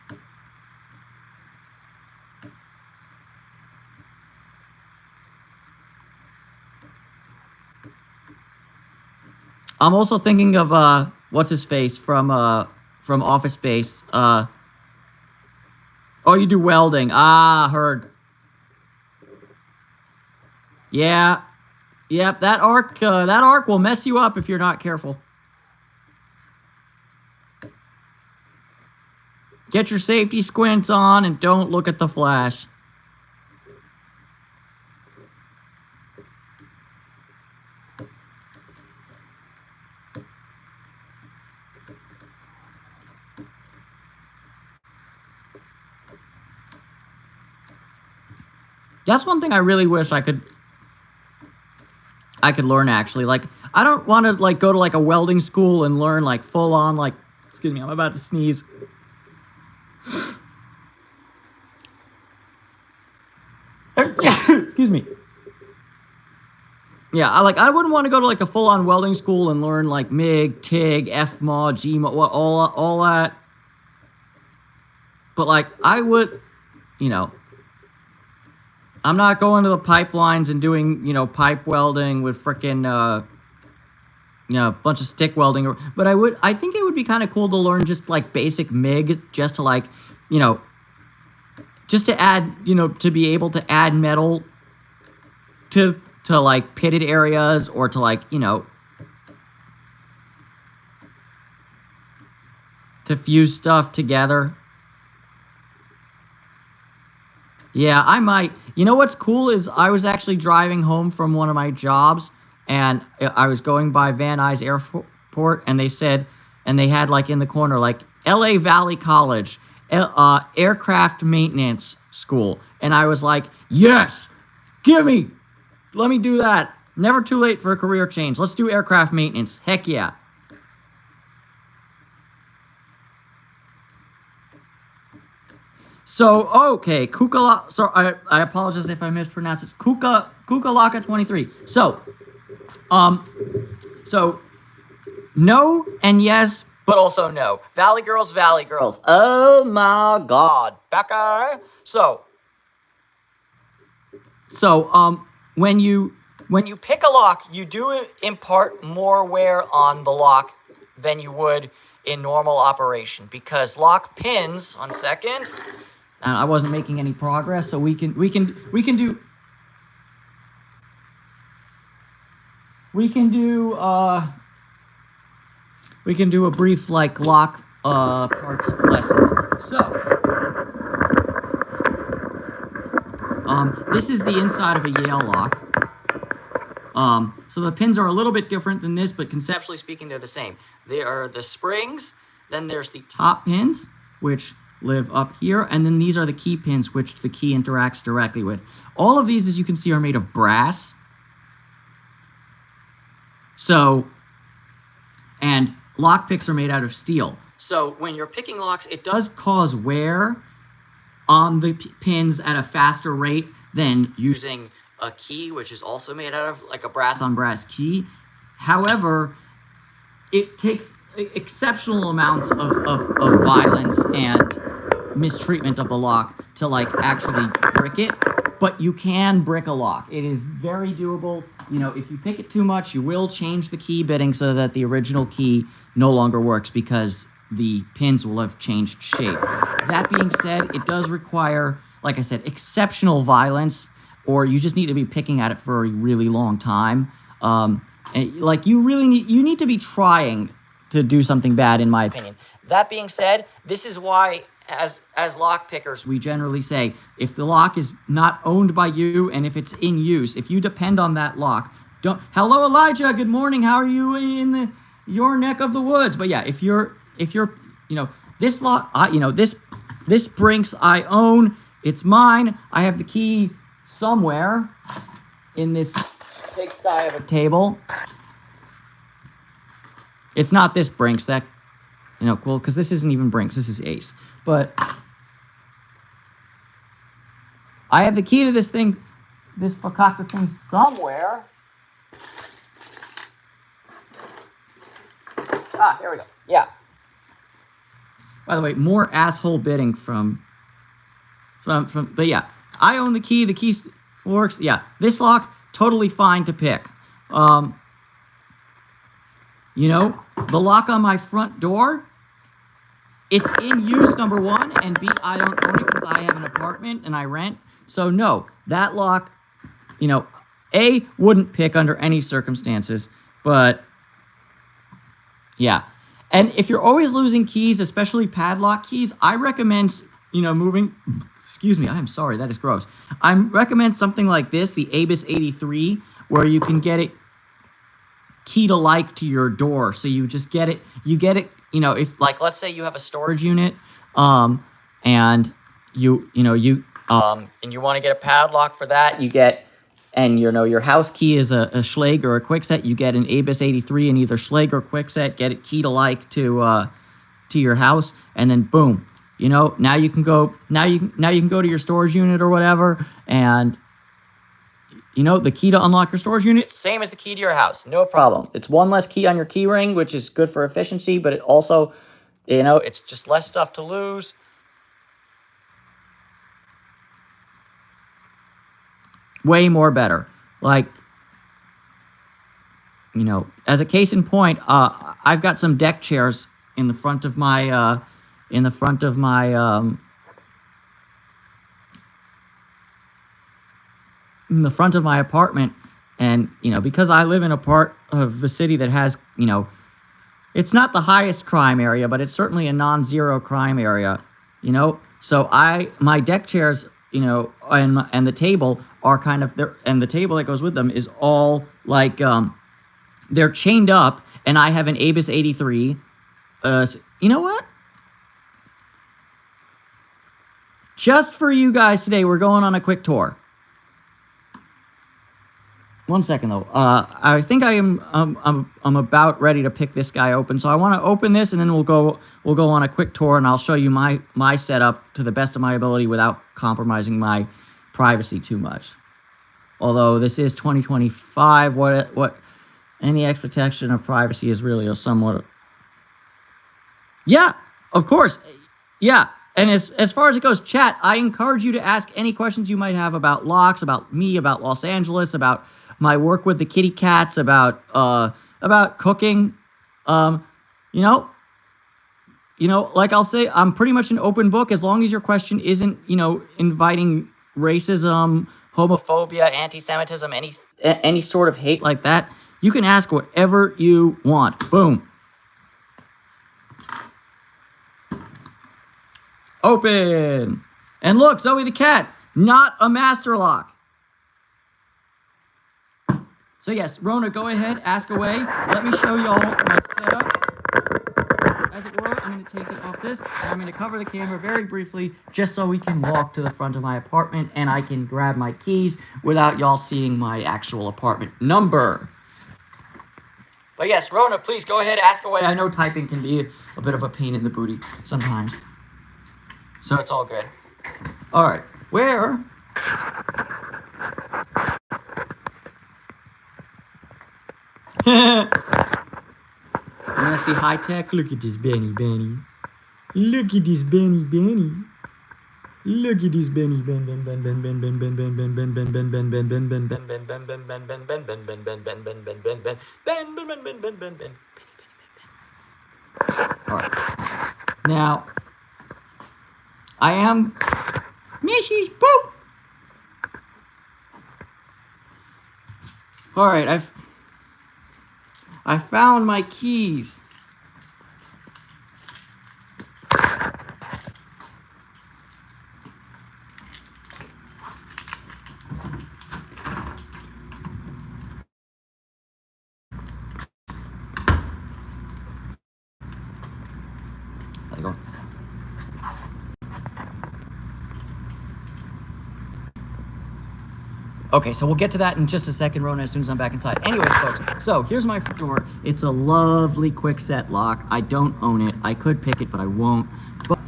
I'm also thinking of what's his face from Office Space. Oh, you do welding. Ah, heard. Yeah. Yep, that arc will mess you up if you're not careful. Get your safety squints on and don't look at the flash. That's one thing I really wish I could learn, actually. Like, I don't want to like go to like a welding school and learn like full on like, excuse me, I'm about to sneeze. Excuse me. Yeah, I wouldn't want to go to like a full on welding school and learn like MIG, TIG, FMA, GMA, all that. But like I would, you know, I'm not going to the pipelines and doing, you know, pipe welding with frickin', you know, a bunch of stick welding. But I think it would be kind of cool to learn just like basic MIG, just to like, you know, just to add, you know, to be able to add metal to like pitted areas, or to like, you know, to fuse stuff together. Yeah, I might. You know what's cool is I was actually driving home from one of my jobs, and I was going by Van Nuys Airport, and they had like in the corner like LA Valley College, aircraft maintenance school, and I was like, yes, let me do that. Never too late for a career change. Let's do aircraft maintenance. Heck yeah. So, okay, Kukala, so I apologize if I mispronounced it. Kukalaka 23. So, no and yes, but also no. Valley Girls, Valley Girls. Oh my God, Becca. So, when you pick a lock, you do impart more wear on the lock than you would in normal operation, because lock pins, 1 second, and I wasn't making any progress, so we can do a brief like lock parts lessons. So this is the inside of a Yale lock. So the pins are a little bit different than this, but conceptually speaking, they're the same. They are the springs, then there's the top pins, which live up here, and then these are the key pins, which the key interacts directly with. All of these, as you can see, are made of brass. So, and lockpicks are made out of steel. So when you're picking locks, it does cause wear on the pins at a faster rate than using a key, which is also made out of like a brass on brass key. However, it takes exceptional amounts of violence and mistreatment of the lock to like actually brick it, but you can brick a lock. It is very doable. You know, if you pick it too much, you will change the key bitting so that the original key no longer works because the pins will have changed shape. That being said, it does require, like I said, exceptional violence, or you just need to be picking at it for a really long time. And like you need to be trying to do something bad, in my opinion. That being said, this is why as lock pickers, we generally say if the lock is not owned by you and if it's in use, if you depend on that lock, don't. Hello, Elijah. Good morning. How are you in your neck of the woods? But yeah, if you're this lock, this Brinks I own. It's mine. I have the key somewhere in this pigsty of a table. It's not this Brinks, that, cool, because this isn't even Brinks, this is Ace. But I have the key to this thing, this fakakta thing somewhere. Ah, here we go. Yeah. By the way, more asshole bidding from, but yeah, I own the key works. Yeah, this lock, totally fine to pick. The lock on my front door, it's in use, number one, and B, I don't own it because I have an apartment and I rent. So no, that lock, A, wouldn't pick under any circumstances, but yeah. And if you're always losing keys, especially padlock keys, I recommend, moving, excuse me, I'm sorry, that is gross. I recommend something like this, the Abus 83, where you can get it key to like to your door. So you just get it, if like, let's say you have a storage unit, and you want to get a padlock for that, you get, and your house key is a Schlage or a Kwikset, you get an Abus 83 in either Schlage or Kwikset, get it key to like to your house, and then boom, now you can go to your storage unit or whatever, and the key to unlock your storage unit, same as the key to your house, no problem. It's one less key on your key ring, which is good for efficiency, but it also, it's just less stuff to lose. Way more better. Like, as a case in point, I've got some deck chairs in the front of my, apartment, and because I live in a part of the city that has, it's not the highest crime area, but it's certainly a non-zero crime area, so my deck chairs, and the table are kind of there, and the table that goes with them is all like, they're chained up, and I have an Abus 83. You know what? Just for you guys today, we're going on a quick tour. One second though. I think I'm about ready to pick this guy open. So I want to open this, and then we'll go on a quick tour, and I'll show you my setup to the best of my ability without compromising my privacy too much. Although this is 2025, what any expectation of privacy is really a somewhat. Yeah, of course. Yeah. And as far as it goes, chat, I encourage you to ask any questions you might have about locks, about me, about Los Angeles, about my work with the kitty cats, about cooking. Like I'll say, I'm pretty much an open book as long as your question isn't, inviting racism, homophobia, anti-Semitism, any sort of hate like that. You can ask whatever you want. Boom. Open. And look, Zoe the cat, not a master lock. So yes, Rona, go ahead, ask away. Let me show y'all my setup. As it were, I'm going to take it off this, and I'm going to cover the camera very briefly, just so we can walk to the front of my apartment, and I can grab my keys without y'all seeing my actual apartment number. But yes, Rona, please go ahead, ask away. I know typing can be a bit of a pain in the booty sometimes. So it's all good. Alright, where? You wanna see high tech? Look at this Benny. Look at this Benny. Look at this Benny. Alright. Now, I am Mrs. Boop. Alright, I found my keys. How's it going? Okay, so we'll get to that in just a second, Rona, as soon as I'm back inside. Anyways, folks, so here's my front door. It's a lovely quick set lock. I don't own it. I could pick it, but I won't. But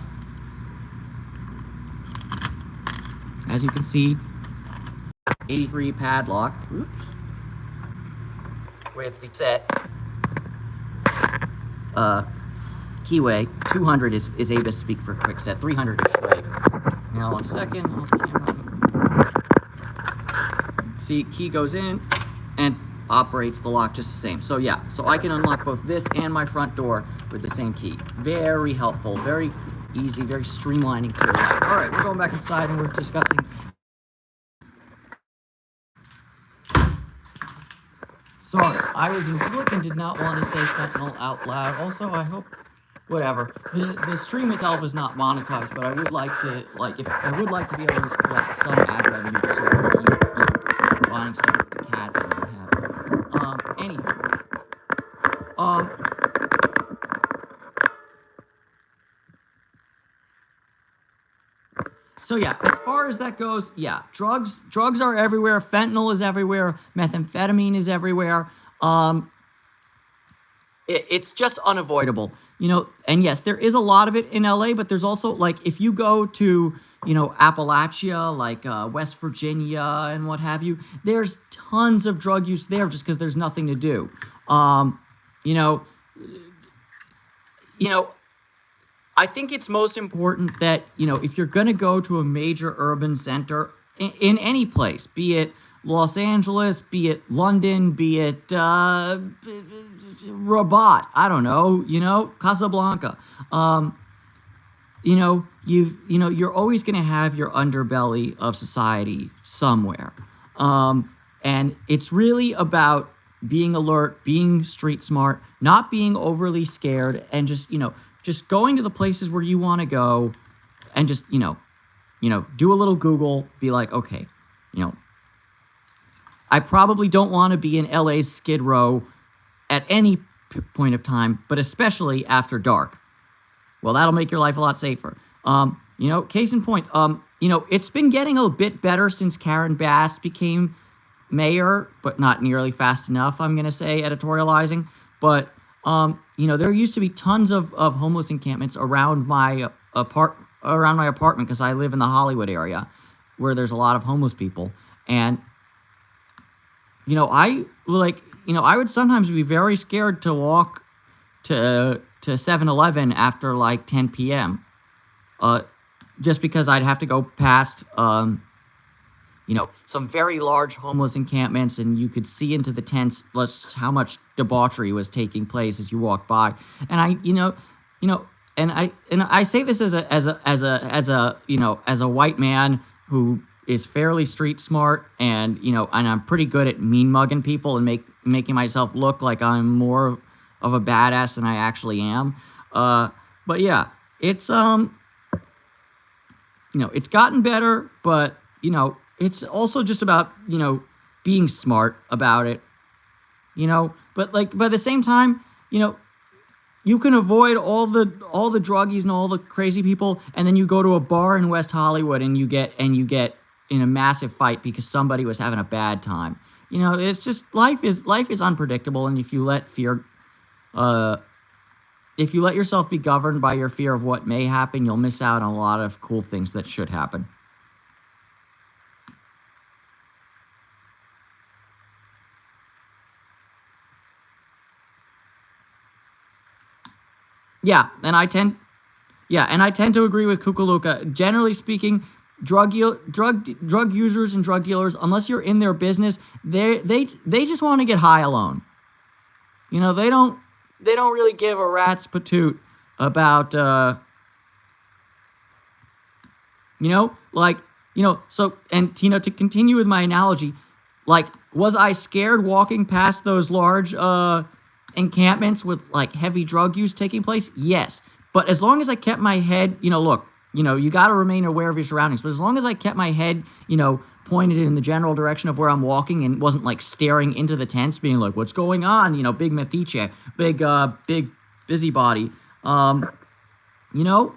as you can see, 83 padlock. Oops. With the set keyway. 200 is able to speak for quick set. 300 is sway. Now, 1 second. Off camera. See, key goes in and operates the lock just the same. So yeah, so I can unlock both this and my front door with the same key. Very helpful, very easy, very streamlining to your life. All right, we're going back inside and we're discussing. Sorry, I was in public and did not want to say fentanyl out loud. Also, I hope, whatever. The stream itself is not monetized, but I would like to, I would like to be able to collect some ad revenue just so I can keep, buying stuff with the cats and what have you. Anywho. So yeah, as far as that goes, yeah, drugs are everywhere. Fentanyl is everywhere. Methamphetamine is everywhere. It's just unavoidable, and yes, there is a lot of it in LA, but there's also, like, if you go to, Appalachia, like West Virginia and what have you, there's tons of drug use there just because there's nothing to do. I think it's most important that, if you're going to go to a major urban center in any place, be it Los Angeles, be it London, be it Rabat, I don't know, Casablanca, you're always going to have your underbelly of society somewhere. And it's really about being alert, being street smart, not being overly scared, and just going to the places where you want to go and just, do a little Google, be like, okay, I probably don't want to be in LA's Skid Row at any point of time, but especially after dark. Well, that'll make your life a lot safer. Case in point, it's been getting a bit better since Karen Bass became mayor, but not nearly fast enough, I'm going to say, editorializing. But, there used to be tons of homeless encampments around my apartment because I live in the Hollywood area where there's a lot of homeless people. And, I would sometimes be very scared to walk to 7-Eleven after like 10 p.m. Just because I'd have to go past, some very large homeless encampments, and you could see into the tents just how much debauchery was taking place as you walk by. And I say this as a white man who is fairly street smart, and I'm pretty good at mean mugging people and making myself look like I'm more of a badass than I actually am. But yeah, it's it's gotten better, but it's also just about being smart about it. But at the same time, you can avoid all the druggies and all the crazy people, and then you go to a bar in West Hollywood and you get in a massive fight because somebody was having a bad time. You know, it's just life is unpredictable, and if you let yourself be governed by your fear of what may happen, you'll miss out on a lot of cool things that should happen. Yeah, and I tend to agree with Kukaluka. Generally speaking, drug users and drug dealers, unless you're in their business, they just want to get high alone. You know, they don't really give a rat's patoot about you know, like, you know, so, and, you know, to continue with my analogy, like, was I scared walking past those large encampments with, like, heavy drug use taking place? Yes. But as long as I kept my head, you know, look, you know, you got to remain aware of your surroundings. But as long as I kept my head, you know, pointed in the general direction of where I'm walking and wasn't, like, staring into the tents being like, what's going on? You know, big metiche, big busybody. You know,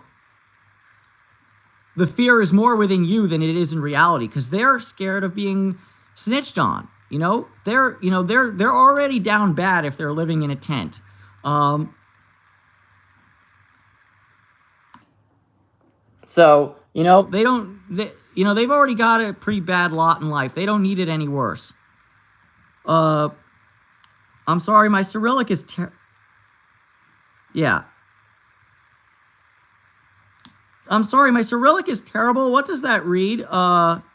the fear is more within you than it is in reality, because they're scared of being snitched on. You know, they're already down bad if they're living in a tent. So, you know, they've already got a pretty bad lot in life. They don't need it any worse. I'm sorry, my Cyrillic is yeah. I'm sorry, my Cyrillic is terrible. What does that read? Yira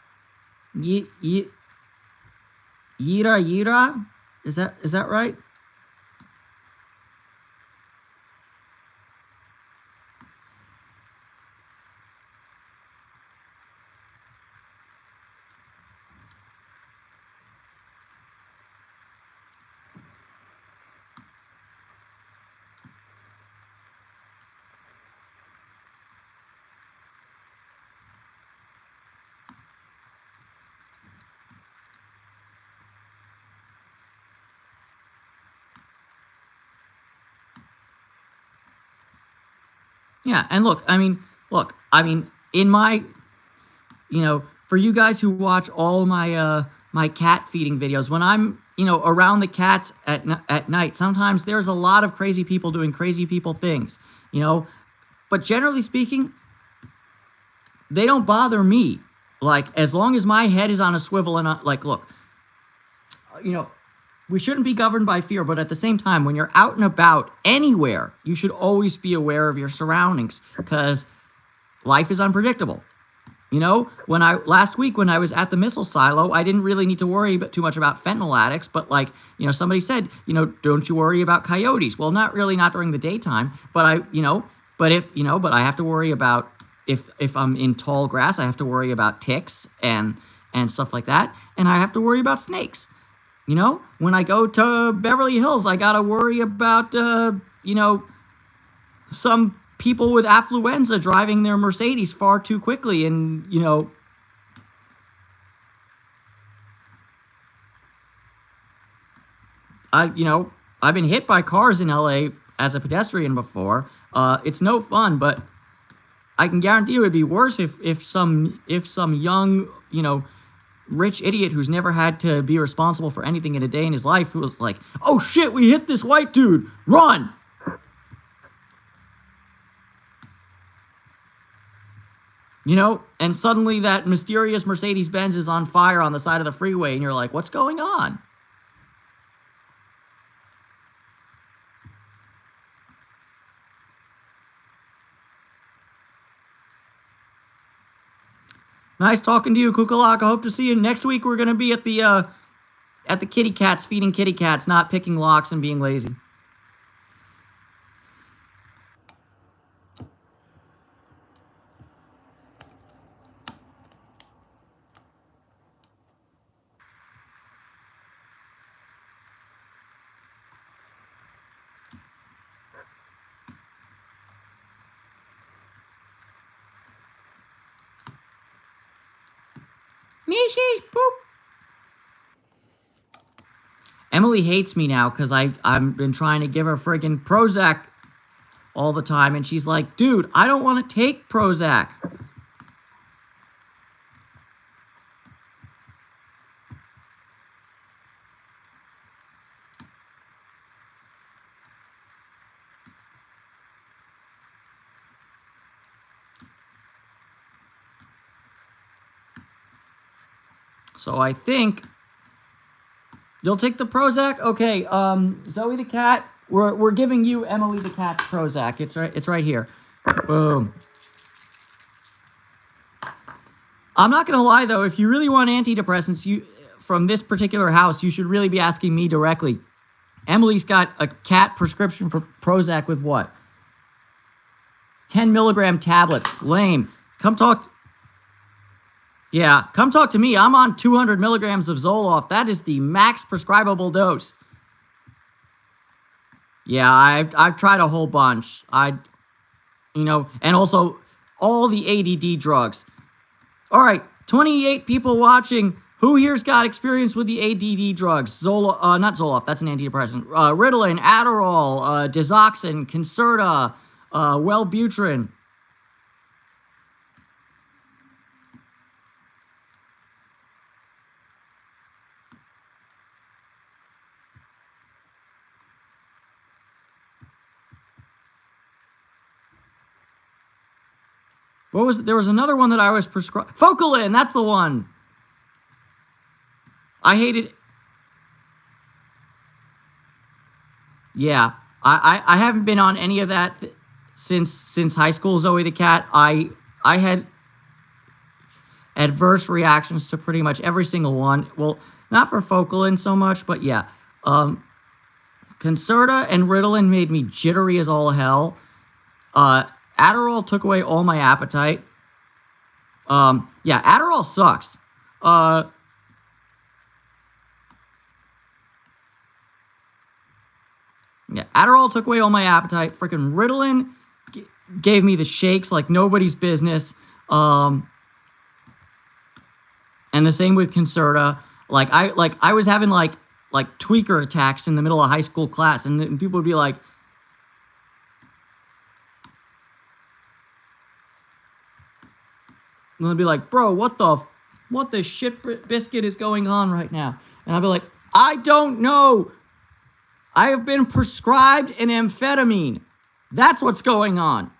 Yira? Is that right? Yeah, and look, I mean, in my, you know, for you guys who watch all my my cat feeding videos, when I'm, you know, around the cats at night, sometimes there's a lot of crazy people doing crazy people things, you know, but generally speaking, they don't bother me. Like, as long as my head is on a swivel and like, look, you know, we shouldn't be governed by fear, but at the same time, when you're out and about anywhere, you should always be aware of your surroundings, because life is unpredictable. You know, last week when I was at the missile silo, I didn't really need to worry too much about fentanyl addicts, but, like, you know, somebody said, you know, don't you worry about coyotes? Well, not during the daytime, but but I have to worry about, if I'm in tall grass, I have to worry about ticks and stuff like that, and I have to worry about snakes. You know, when I go to Beverly Hills, I gotta worry about, you know, some people with affluenza driving their Mercedes far too quickly, and, you know, I've been hit by cars in LA as a pedestrian before. It's no fun, but I can guarantee you it'd be worse if some young, you know, rich idiot who's never had to be responsible for anything in a day in his life, who was like, oh shit, we hit this white dude, run! You know, and suddenly that mysterious Mercedes-Benz is on fire on the side of the freeway, and you're like, what's going on? Nice talking to you, Kukalak. I hope to see you next week. We're going to be at the kitty cats, feeding kitty cats, not picking locks and being lazy. Mishy, boop. Emily hates me now because I've been trying to give her friggin' Prozac all the time, and she's like, dude, I don't want to take Prozac. So I think you'll take the Prozac. Okay, Zoe the cat. We're giving you Emily the cat's Prozac. It's right here. Boom. I'm not gonna lie though, if you really want antidepressants, from this particular house, you should really be asking me directly. Emily's got a cat prescription for Prozac with what? 10 milligram tablets. Lame. Come talk. Yeah, come talk to me. I'm on 200 milligrams of Zoloft. That is the max prescribable dose. Yeah, I've tried a whole bunch. And also all the ADD drugs. All right, 28 people watching. Who here's got experience with the ADD drugs? Not Zoloft, that's an antidepressant. Ritalin, Adderall, Digoxin, Concerta, Wellbutrin. There was another one that I was prescribed. Focalin, that's the one. I hated. Yeah, I haven't been on any of that since high school. Zoe the cat. I had adverse reactions to pretty much every single one. Well, not for Focalin so much, but yeah. Concerta and Ritalin made me jittery as all hell. Adderall took away all my appetite. Yeah, Adderall sucks. Yeah, Adderall took away all my appetite. Freaking Ritalin gave me the shakes like nobody's business. And the same with Concerta. I was having like tweaker attacks in the middle of high school class, and people would be like, and they'd be like, bro, what the shit biscuit is going on right now? And I'd be like, I don't know. I have been prescribed an amphetamine. That's what's going on.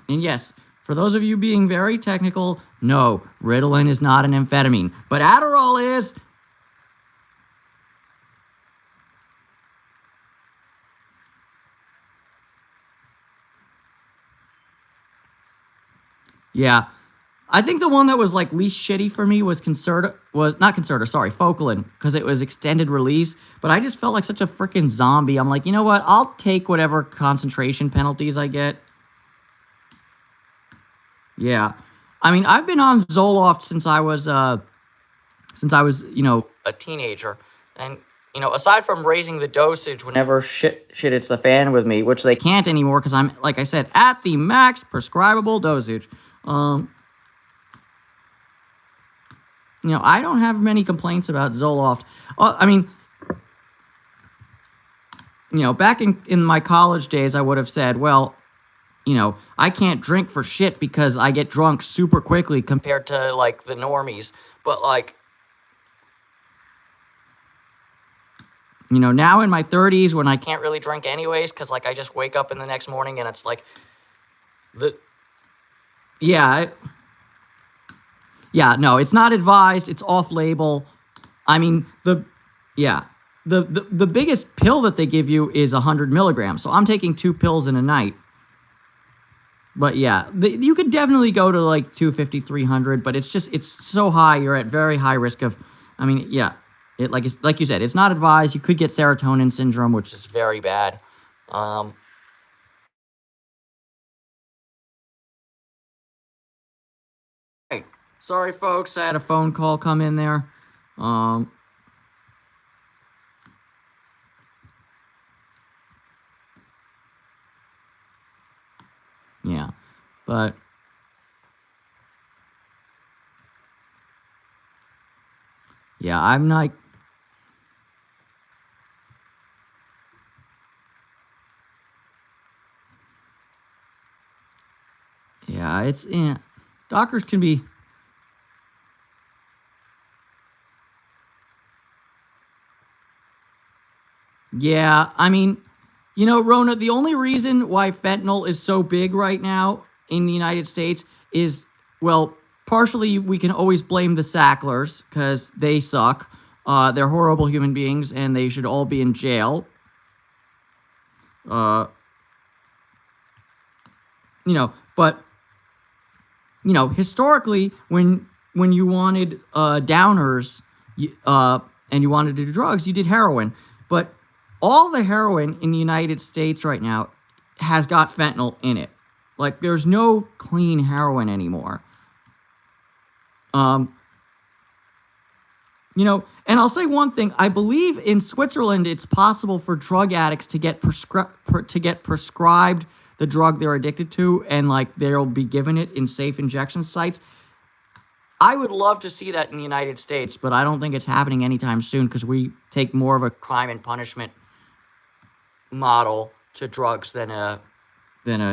And yes, for those of you being very technical, no, Ritalin is not an amphetamine. But Adderall is. Yeah. I think the one that was like least shitty for me was Focalin, because it was extended release. But I just felt like such a freaking zombie. I'm like, you know what? I'll take whatever concentration penalties I get. Yeah. I mean, I've been on Zoloft since I was a teenager. And, aside from raising the dosage whenever shit hits the fan with me, which they can't anymore because I'm, like I said, at the max prescribable dosage. I don't have many complaints about Zoloft. Back in my college days, I would have said, well, I can't drink for shit because I get drunk super quickly compared to, like, the normies. But, like, now in my 30s when I can't really drink anyways because, like, I just wake up in the next morning and it's, like, no, it's not advised. It's off-label. I mean, the biggest pill that they give you is 100 milligrams. So I'm taking 2 pills in a night. But yeah, you could definitely go to like 250, 300, but it's so high. You're at very high risk of, like you said, it's not advised. You could get serotonin syndrome, which is very bad. Right. Sorry, folks. I had a phone call come in there. Yeah, but yeah, I'm not. Yeah, doctors can be. Yeah, I mean, You know, Rona, the only reason why fentanyl is so big right now in the United States is, well, partially we can always blame the Sacklers because they suck. They're horrible human beings and they should all be in jail. You know, but, you know, historically, when you wanted downers and you wanted to do drugs, you did heroin. But all the heroin in the United States right now has got fentanyl in it. Like, there's no clean heroin anymore. You know, and I'll say one thing. I believe in Switzerland it's possible for drug addicts to get prescribed the drug they're addicted to, and, like, they'll be given it in safe injection sites. I would love to see that in the United States, but I don't think it's happening anytime soon because we take more of a crime and punishment model to drugs than a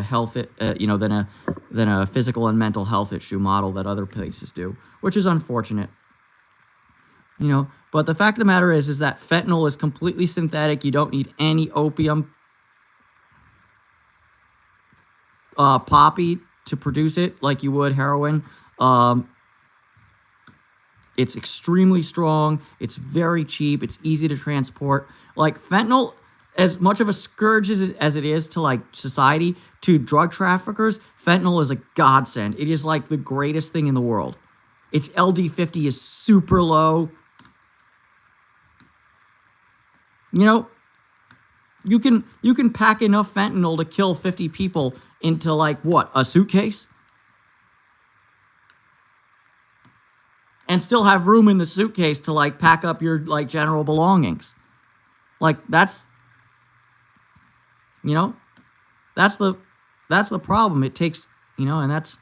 health, than a physical and mental health issue model that other places do, which is unfortunate. You know, but the fact of the matter is that fentanyl is completely synthetic. You don't need any opium poppy to produce it like you would heroin. It's extremely strong. It's very cheap. It's easy to transport. Like, fentanyl, as much of a scourge as it is to, like, society, to drug traffickers, fentanyl is a godsend. It is, like, the greatest thing in the world. Its LD50 is super low. You know, you can pack enough fentanyl to kill 50 people into, like, what, a suitcase? And still have room in the suitcase to, like, pack up your, like, general belongings. Like, that's, you know, that's the problem. It takes, you know, and that's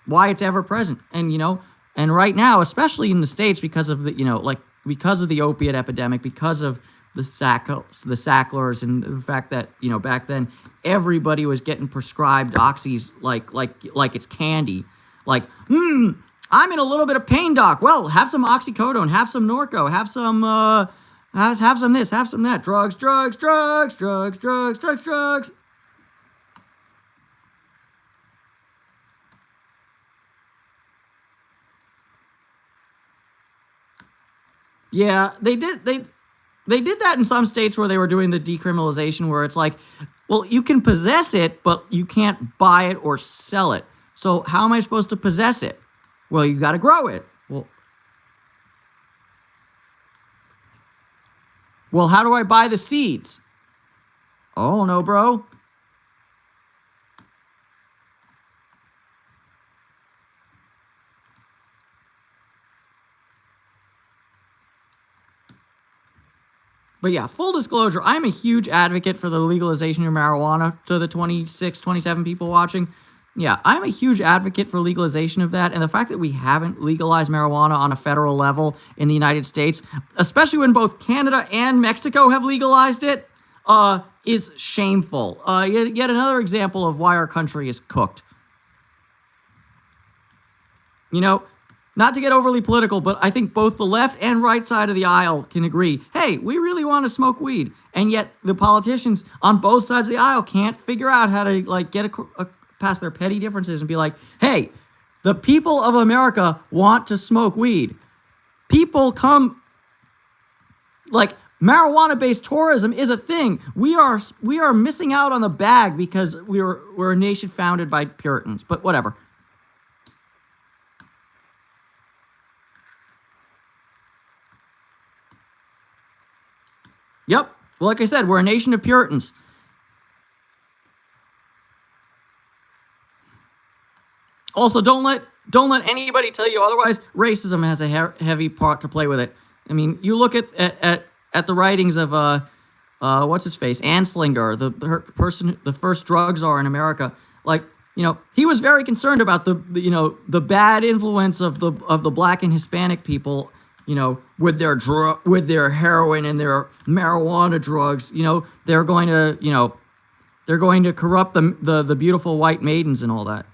why it's ever present. And, you know, and right now, especially in the States, because of the, you know, like, because of the opiate epidemic, because of the Sacklers, and the fact that, you know, back then everybody was getting prescribed oxys like it's candy. Like, I'm in a little bit of pain, doc. Well, have some oxycodone, have some Norco, have some have some this, have some that. Drugs. Yeah, they did that in some states where they were doing the decriminalization, where it's like, well, you can possess it, but you can't buy it or sell it. So how am I supposed to possess it? Well, you got to grow it. Well, how do I buy the seeds? Oh, no, bro. But yeah, full disclosure, I'm a huge advocate for the legalization of marijuana. To the 26, 27 people watching, yeah, I'm a huge advocate for legalization of that. And the fact that we haven't legalized marijuana on a federal level in the United States, especially when both Canada and Mexico have legalized it, is shameful. Yet another example of why our country is cooked. You know, not to get overly political, but I think both the left and right side of the aisle can agree, hey, we really want to smoke weed. And yet the politicians on both sides of the aisle can't figure out how to, like, get past their petty differences and be like, hey, the people of America want to smoke weed. People come, like, marijuana-based tourism is a thing. We are missing out on the bag because we're a nation founded by Puritans, but whatever. Yep. Well, like I said, we're a nation of Puritans. Also, don't let anybody tell you otherwise. Racism has a heavy part to play with it. I mean, you look at the writings of what's his face, Anslinger, the first drug czar in America. Like, you know, he was very concerned about the bad influence of the black and Hispanic people, you know, with their heroin and their marijuana drugs. You know, they're going to corrupt the beautiful white maidens and all that.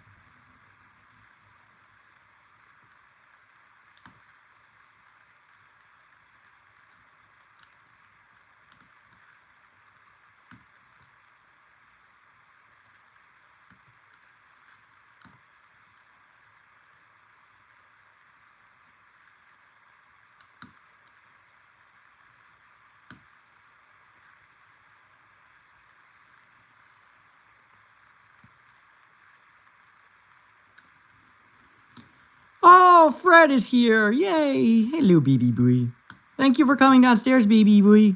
Oh, Fred is here. Yay. Hello, baby boy. Thank you for coming downstairs, baby boy.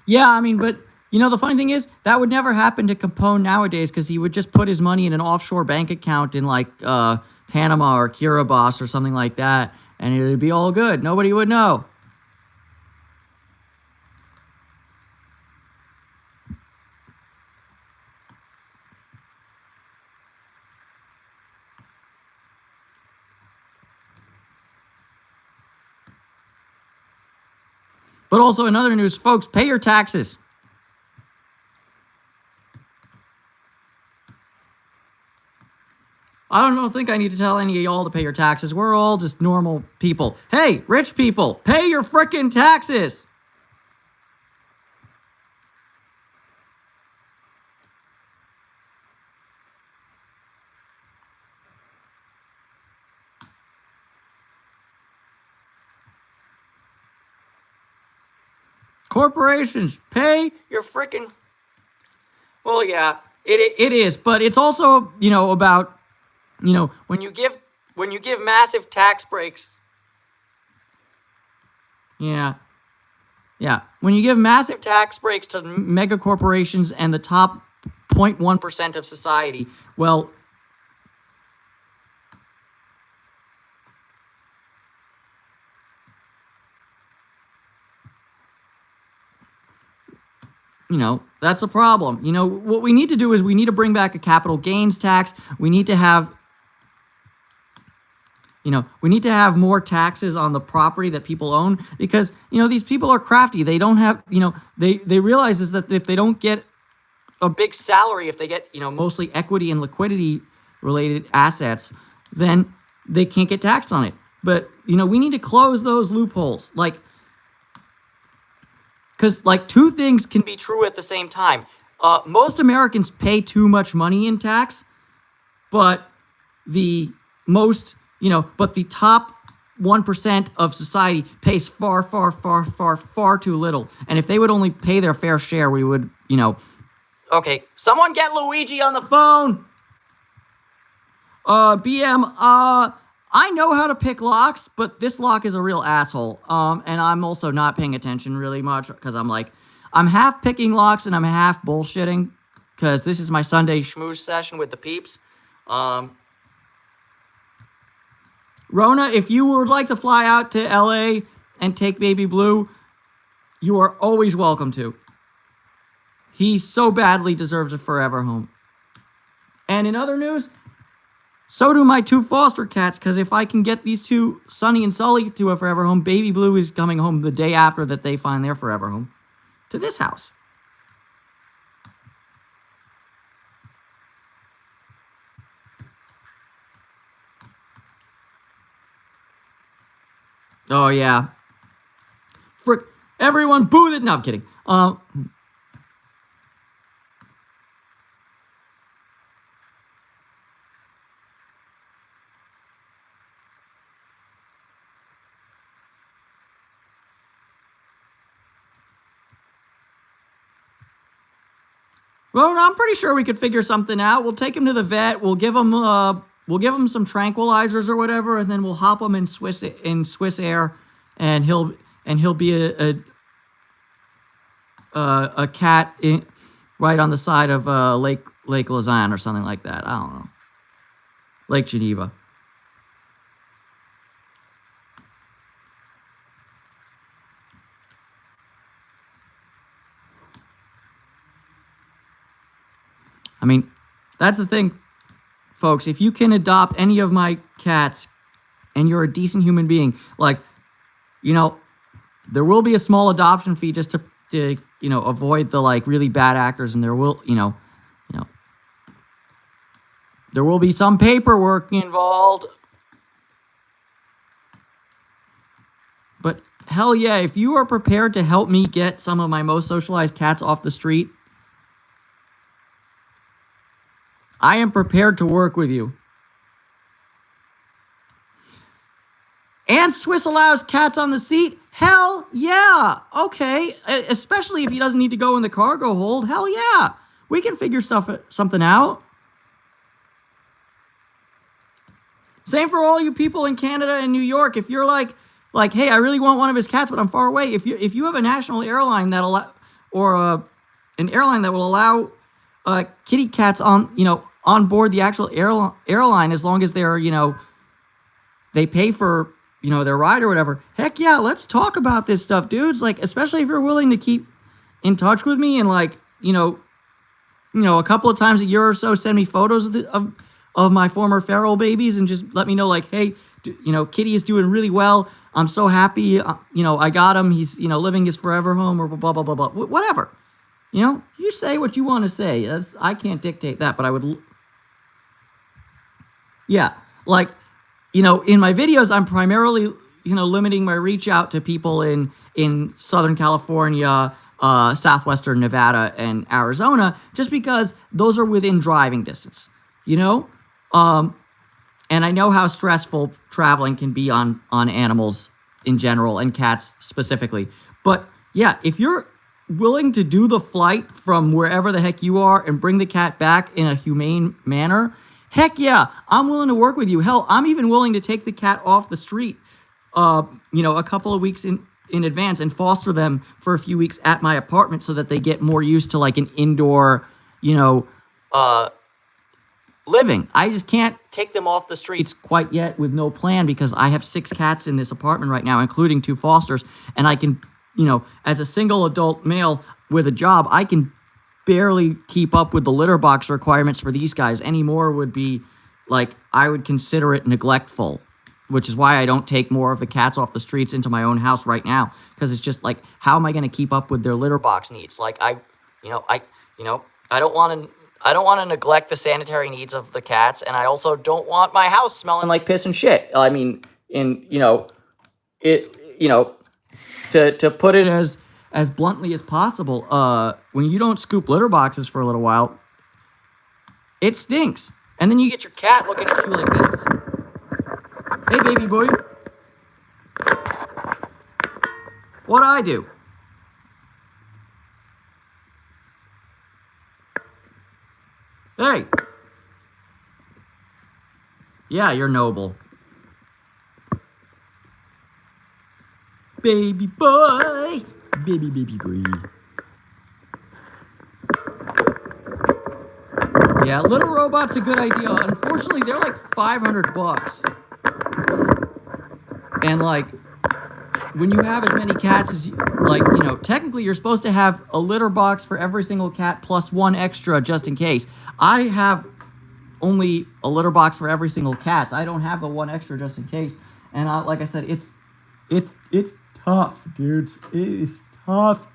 Yeah, I mean, but, you know, the funny thing is, that would never happen to Capone nowadays, because he would just put his money in an offshore bank account in, like, Panama or Kiribati or something like that, and it would be all good. Nobody would know. But also, in other news, folks, pay your taxes. I don't think I need to tell any of y'all to pay your taxes. We're all just normal people. Hey, rich people, pay your frickin' taxes. Corporations, pay your frickin'... Well, yeah, it is, but it's also, you know, about, you know, when you give massive tax breaks. Yeah. Yeah. When you give massive tax breaks to mega corporations and the top 0.1% of society, well, you know, that's a problem. You know, what we need to do is we need to bring back a capital gains tax. We need to have, you know, we need to have more taxes on the property that people own, because, you know, these people are crafty. They don't have, you know, they realize is that if they don't get a big salary, if they get, you know, mostly equity and liquidity related assets, then they can't get taxed on it. But, you know, we need to close those loopholes. Like, because, like, two things can be true at the same time. Most Americans pay too much money in tax, but the most, you know, but the top 1% of society pays far, far, far, far, far too little. And if they would only pay their fair share, we would, you know... Okay, someone get Luigi on the phone! BM, I know how to pick locks, but this lock is a real asshole. And I'm also not paying attention really much, because I'm like, I'm half picking locks and I'm half bullshitting, because this is my Sunday schmooze session with the peeps. Rona, if you would like to fly out to LA and take Baby Blue, you are always welcome to. He so badly deserves a forever home. And in other news, so do my two foster cats, because if I can get these two, Sunny and Sully, to a forever home, Baby Blue is coming home the day after that they find their forever home to this house. Oh, yeah. Frick. Everyone boo that. No, I'm kidding. Well, I'm pretty sure we could figure something out. We'll take him to the vet. We'll give him some tranquilizers or whatever, and then we'll hop him in Swiss Air, and he'll be a cat right on the side of Lake Lausanne or something like that. I don't know. Lake Geneva. I mean, that's the thing, folks. If you can adopt any of my cats and you're a decent human being, like, you know, there will be a small adoption fee just to you know, avoid the, like, really bad actors, and there will, you know, there will be some paperwork involved. But hell yeah, if you are prepared to help me get some of my most socialized cats off the street, I am prepared to work with you. And Swiss allows cats on the seat? Hell yeah! Okay, especially if he doesn't need to go in the cargo hold. Hell yeah! We can figure something out. Same for all you people in Canada and New York. If you're like, hey, I really want one of his cats, but I'm far away. If you have a national airline that an airline that will allow kitty cats on board the actual airline, as long as they're they pay for their ride or whatever. Heck yeah, let's talk about this stuff, dudes. Like, especially if you're willing to keep in touch with me and a couple of times a year or so, send me photos of my former feral babies and just let me know, like, hey, Kitty is doing really well. I'm so happy. I got him. He's, living his forever home, or blah, blah, blah, blah, whatever. You say what you want to say. I can't dictate that, but I would. Yeah. Like, in my videos, I'm primarily, limiting my reach out to people in Southern California, Southwestern Nevada, and Arizona, just because those are within driving distance, and I know how stressful traveling can be on animals in general and cats specifically. But yeah, if you're willing to do the flight from wherever the heck you are and bring the cat back in a humane manner, heck yeah, I'm willing to work with you. Hell, I'm even willing to take the cat off the street, a couple of weeks in advance and foster them for a few weeks at my apartment so that they get more used to like an indoor, living. I just can't take them off the streets quite yet with no plan because I have 6 cats in this apartment right now, including 2 fosters, and I can, as a single adult male with a job, I can barely keep up with the litter box requirements for these guys. Any more would be like, I would consider it neglectful, which is why I don't take more of the cats off the streets into my own house right now, because it's just like, how am I going to keep up with their litter box needs? Like, I don't want to neglect the sanitary needs of the cats, and I also don't want my house smelling like piss and shit. I mean, to put it as bluntly as possible, when you don't scoop litter boxes for a little while, it stinks. And then you get your cat looking at you like this. Hey, baby boy. What'd I do? Hey. Yeah, you're noble. Baby boy. Baby boy. Yeah, little robot's a good idea. Unfortunately, they're like $500. And like, when you have as many cats as technically you're supposed to have a litter box for every single cat plus 1 extra just in case. I have only a litter box for every single cat. I don't have the 1 extra just in case. And like I said, it's tough, dudes. It is tough.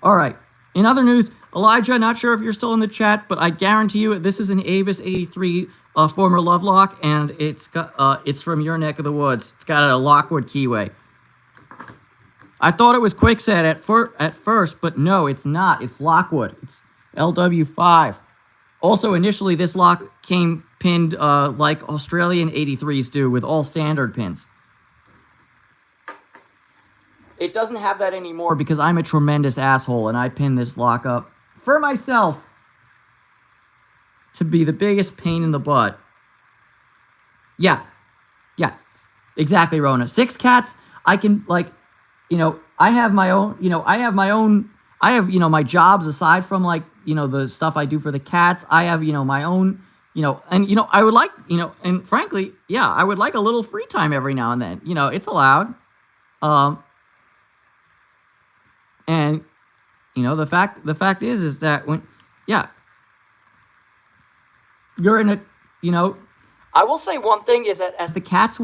All right. In other news, Elijah, not sure if you're still in the chat, but I guarantee you this is an Avis 83 former Lovelock, and it's from your neck of the woods. It's got a Lockwood keyway. I thought it was Quickset at first, but no, it's not. It's Lockwood. It's LW5. Also, initially, this lock came pinned like Australian 83s do, with all standard pins. It doesn't have that anymore because I'm a tremendous asshole, and I pinned this lock up for myself to be the biggest pain in the butt. Yeah, exactly, Rona. 6 cats, I can, I have my own, my jobs aside from, the stuff I do for the cats. I have, my own, and, I would like, and frankly, yeah, I would like a little free time every now and then. It's allowed. And, the fact is that when, yeah, you're in a, I will say one thing is that as the cat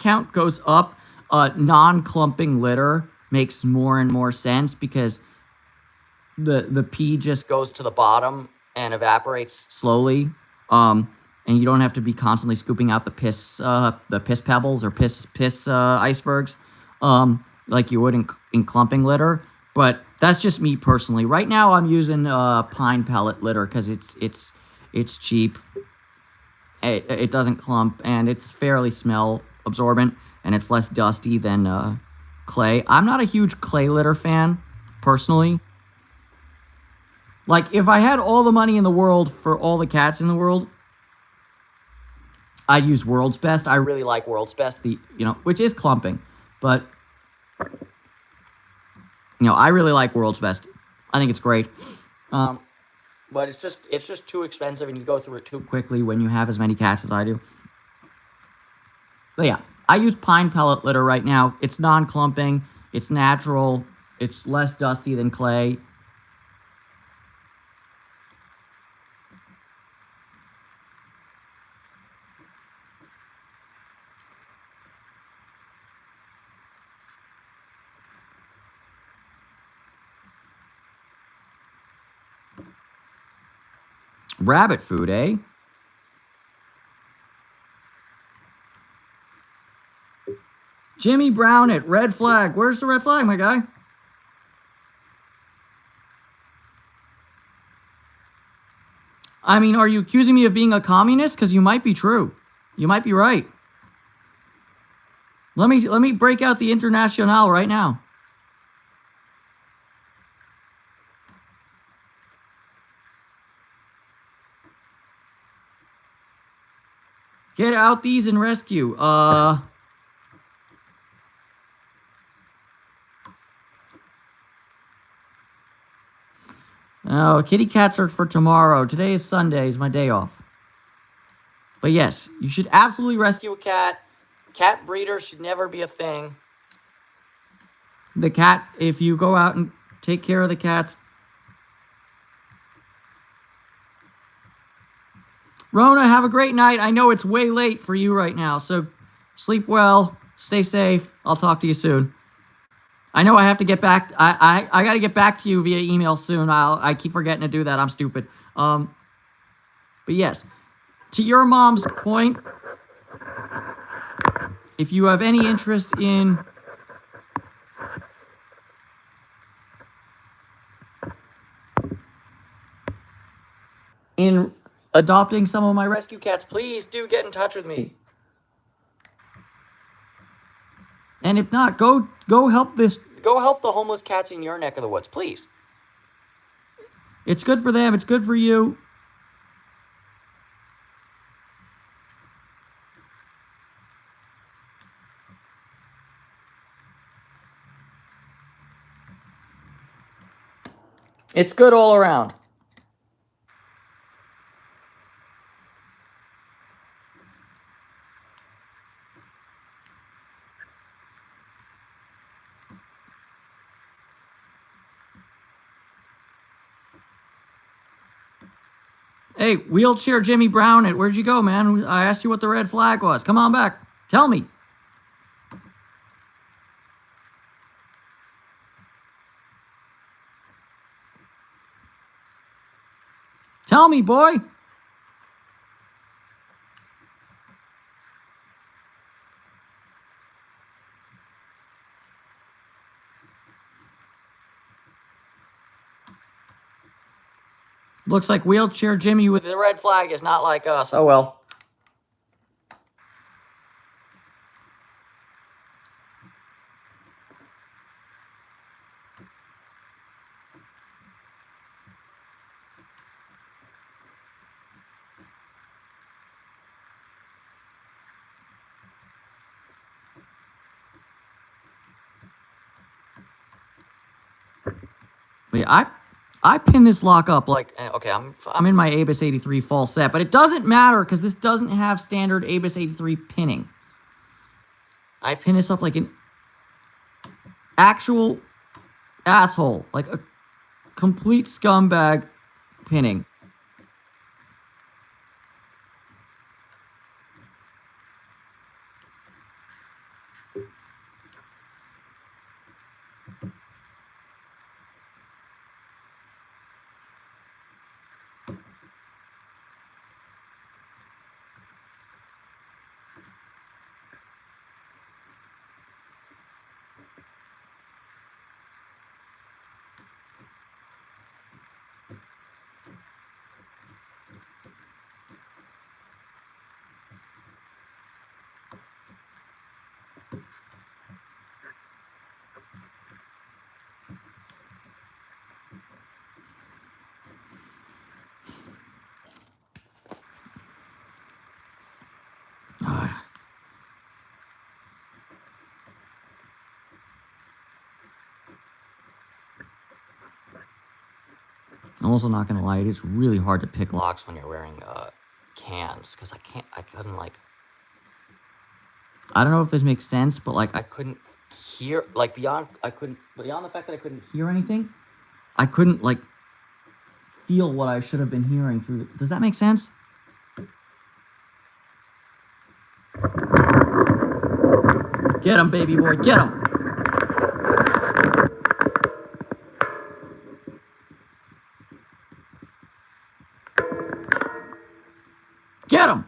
count goes up, non-clumping litter makes more and more sense because the pee just goes to the bottom and evaporates slowly. and you don't have to be constantly scooping out the piss pebbles or piss icebergs, like you would in clumping litter. But that's just me personally. Right now, I'm using pine pellet litter because it's cheap. It doesn't clump, and it's fairly smell absorbent, and it's less dusty than clay. I'm not a huge clay litter fan, personally. Like, if I had all the money in the world for all the cats in the world, I'd use World's Best. I really like World's Best, which is clumping, but I really like World's Best. I think it's great. But it's just too expensive, and you go through it too quickly when you have as many cats as I do. But yeah, I use pine pellet litter right now. It's non-clumping. It's natural. It's less dusty than clay. Rabbit food, eh? Jimmy Brown at red flag. Where's the red flag, my guy? I mean, are you accusing me of being a communist? Because you might be true. You might be right. Let me break out the Internationale right now. Get out these and rescue. Oh, kitty cats are for tomorrow. Today is Sunday. It's my day off. But yes, you should absolutely rescue a cat. Cat breeders should never be a thing. The cat, if you go out and take care of the cats. Rona, have a great night. I know it's way late for you right now, so sleep well, stay safe. I'll talk to you soon. I know I have to get back. I got to get back to you via email soon. I keep forgetting to do that. I'm stupid. But yes, to your mom's point, if you have any interest in adopting some of my rescue cats, please do get in touch with me. And if not, go help the homeless cats in your neck of the woods, please. It's good for them, it's good for you. It's good all around. Hey, wheelchair Jimmy Brown, where'd you go, man? I asked you what the red flag was. Come on back. Tell me. Tell me, boy. Looks like wheelchair Jimmy with the red flag is not like us. Oh well. Yeah, I pin this lock up like, okay, I'm in my ABIS 83 fall set, but it doesn't matter because this doesn't have standard ABIS 83 pinning. I pin this up like an actual asshole, like a complete scumbag pinning. I'm also not gonna lie, it's really hard to pick locks when you're wearing cans, because I couldn't like, I don't know if this makes sense, but like I couldn't hear, like beyond the fact that I couldn't hear anything, I couldn't like feel what I should have been hearing through the, does that make sense? Get him, baby boy, get him! Get him!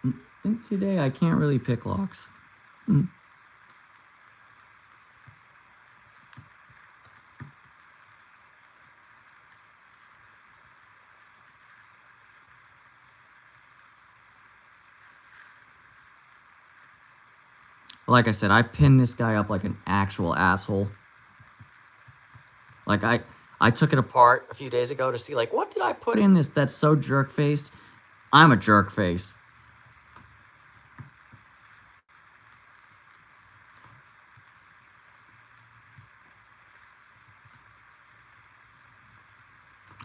I think today I can't really pick locks. Like I said, I pinned this guy up like an actual asshole. Like I took it apart a few days ago to see like, what did I put in this that's so jerk-faced? I'm a jerk-face.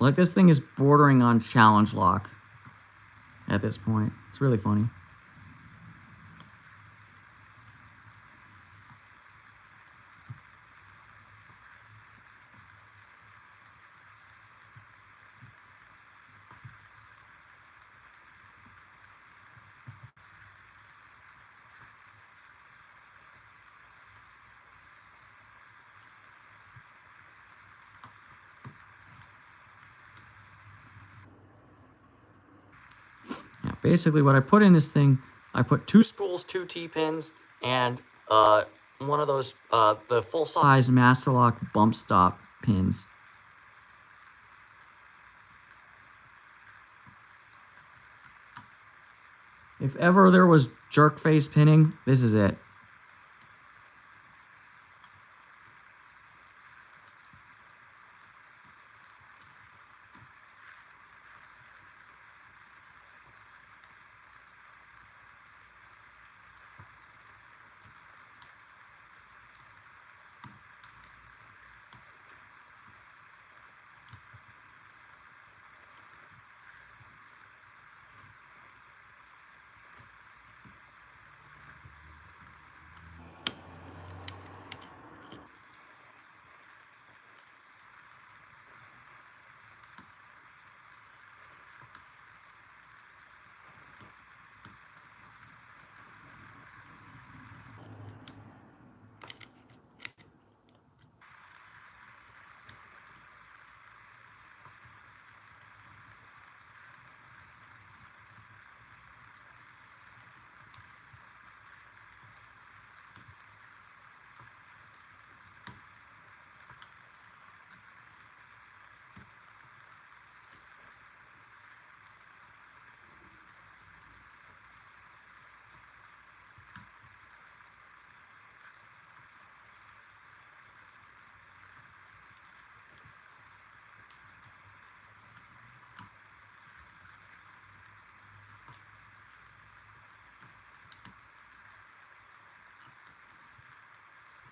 Like, this thing is bordering on challenge lock at this point. It's really funny. Basically, what I put in this thing, I put 2 spools, 2 T-pins, and one of those, the full-size Master Lock bump stop pins. If ever there was jerk face pinning, this is it.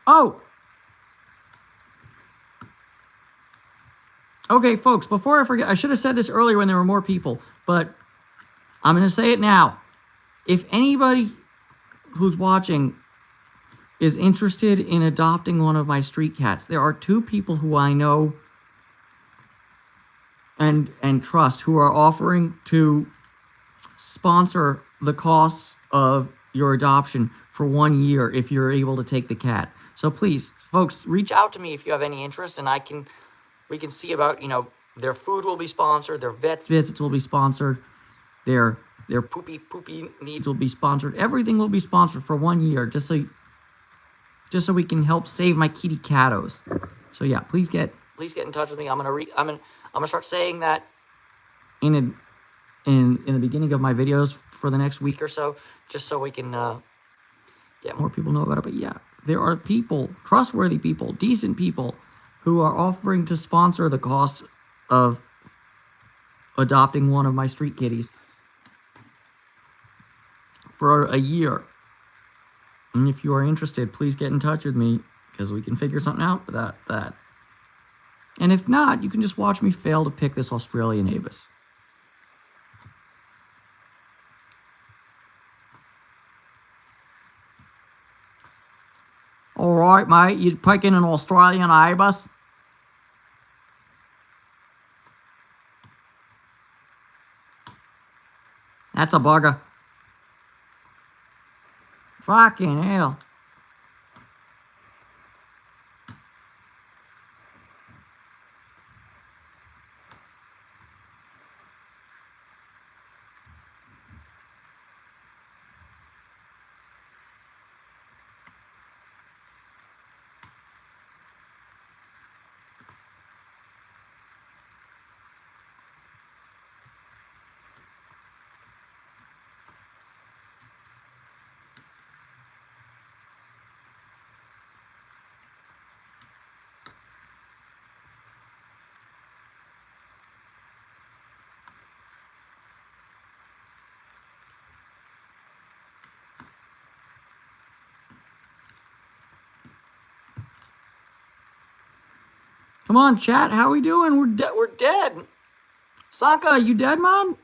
Oh! Okay, folks, before I forget, I should have said this earlier when there were more people, but I'm going to say it now. If anybody who's watching is interested in adopting one of my street cats, there are 2 people who I know and trust who are offering to sponsor the costs of your adoption for 1 year if you're able to take the cat. So please, folks, reach out to me if you have any interest, and we can see about, you know, their food will be sponsored, their vet visits will be sponsored, their poopy needs will be sponsored. Everything will be sponsored for 1 year, just so just so we can help save my kitty cattos. So yeah, please get in touch with me. I'm gonna start saying that in the beginning of my videos for the next week or so, just so we can get more people to know about it. But yeah, there are people, trustworthy people, decent people, who are offering to sponsor the cost of adopting one of my street kitties for a year. And if you are interested, please get in touch with me, because we can figure something out with that. And if not, you can just watch me fail to pick this Australian Avis. All right, mate, you're picking an Australian Avis? That's a bugger. Fucking hell. Come on, chat. How we doing? We're dead. Saka, you dead, man?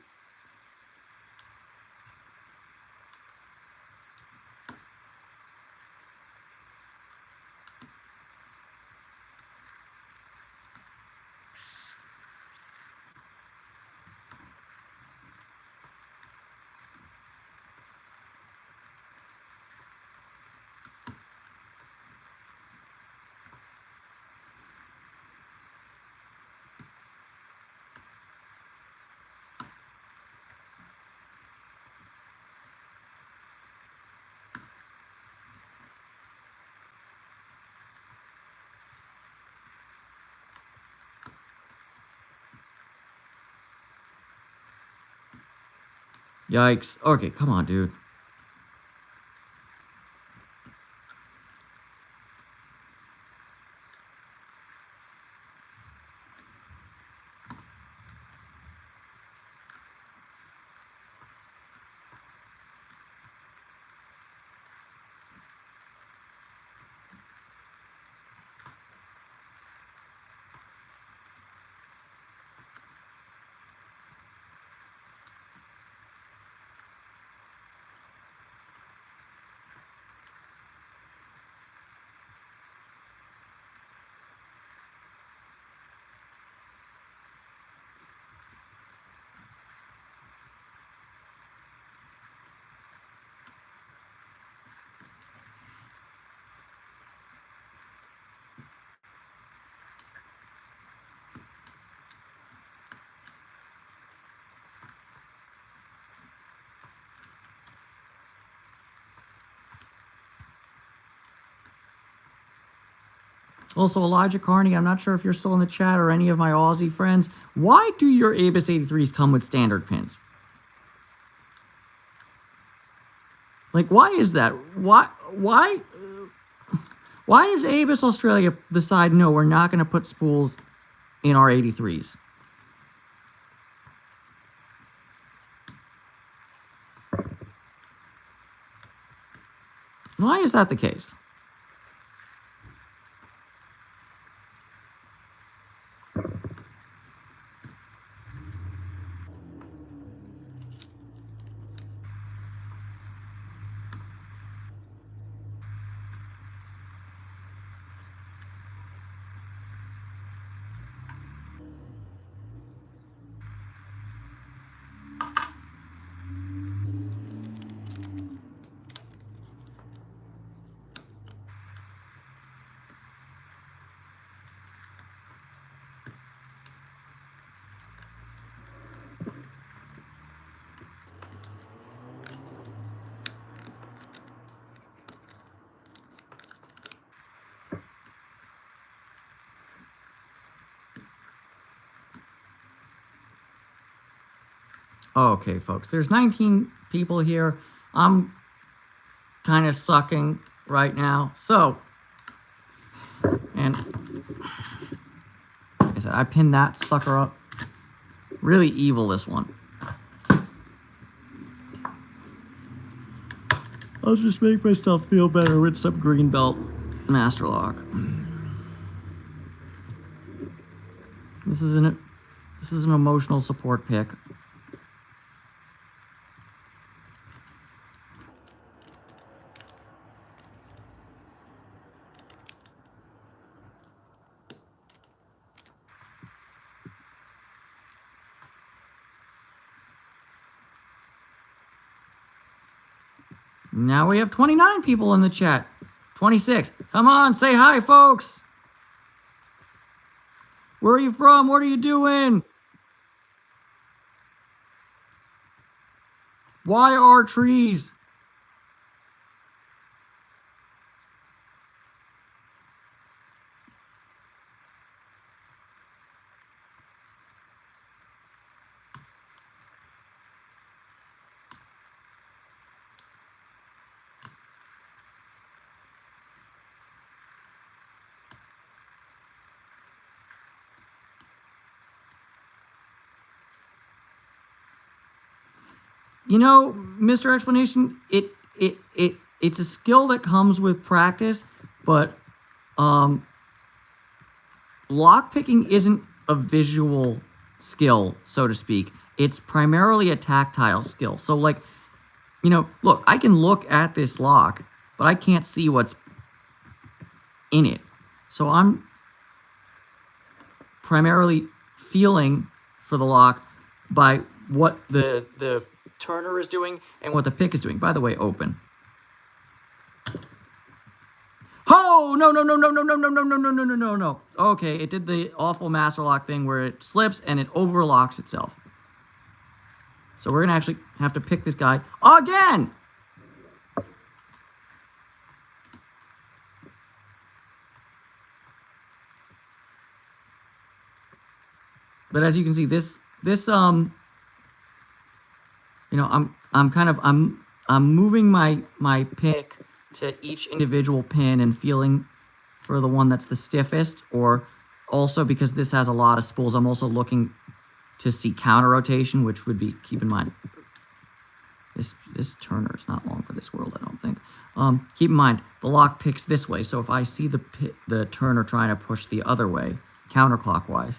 Yikes. Okay, come on, dude. Also, Elijah Carney, I'm not sure if you're still in the chat or any of my Aussie friends. Why do your Avis 83s come with standard pins? Like, why is that? Why does Avis Australia decide, no, we're not going to put spools in our 83s? Why is that the case? Okay, folks, there's 19 people here. I'm kind of sucking right now. So, and like I said, I pinned that sucker up. Really evil, this one. I'll just make myself feel better with some green belt master lock. This is an emotional support pick. Now we have 29 people in the chat. 26. Come on, say hi, folks. Where are you from? What are you doing? Why are trees? You know, Mr. Explanation, it's a skill that comes with practice, but lockpicking isn't a visual skill, so to speak. It's primarily a tactile skill. So, like, you know, look, I can look at this lock, but I can't see what's in it. So I'm primarily feeling for the lock by what the turner is doing and what the pick is doing. By the way, open. Oh, no. Okay, it did the awful master lock thing where it slips and it overlocks itself. So we're going to actually have to pick this guy again. But as you can see, this you know, I'm moving my pick to each individual pin and feeling for the one that's the stiffest, or also because this has a lot of spools, I'm also looking to see counter rotation, which would be, keep in mind, this turner is not long for this world, I don't think. Keep in mind, the lock picks this way, so if I see the turner trying to push the other way, counterclockwise,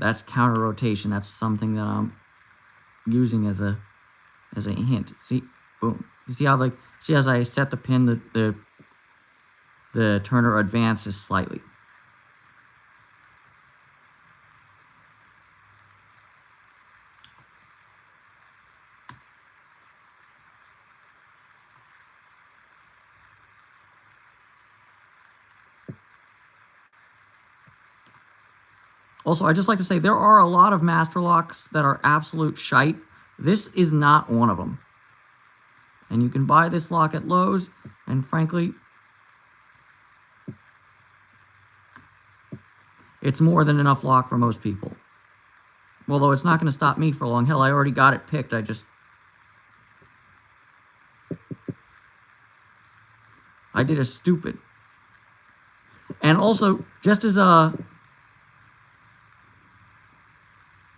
that's counter rotation. That's something that I'm using as a hint. See, boom. You see how, like, see as I set the pin, the turner advances slightly. Also, I'd just like to say there are a lot of master locks that are absolute shite. This is not one of them. And you can buy this lock at Lowe's, and frankly, it's more than enough lock for most people. Although it's not going to stop me for long. Hell, I already got it picked. I did a stupid. And also, just as a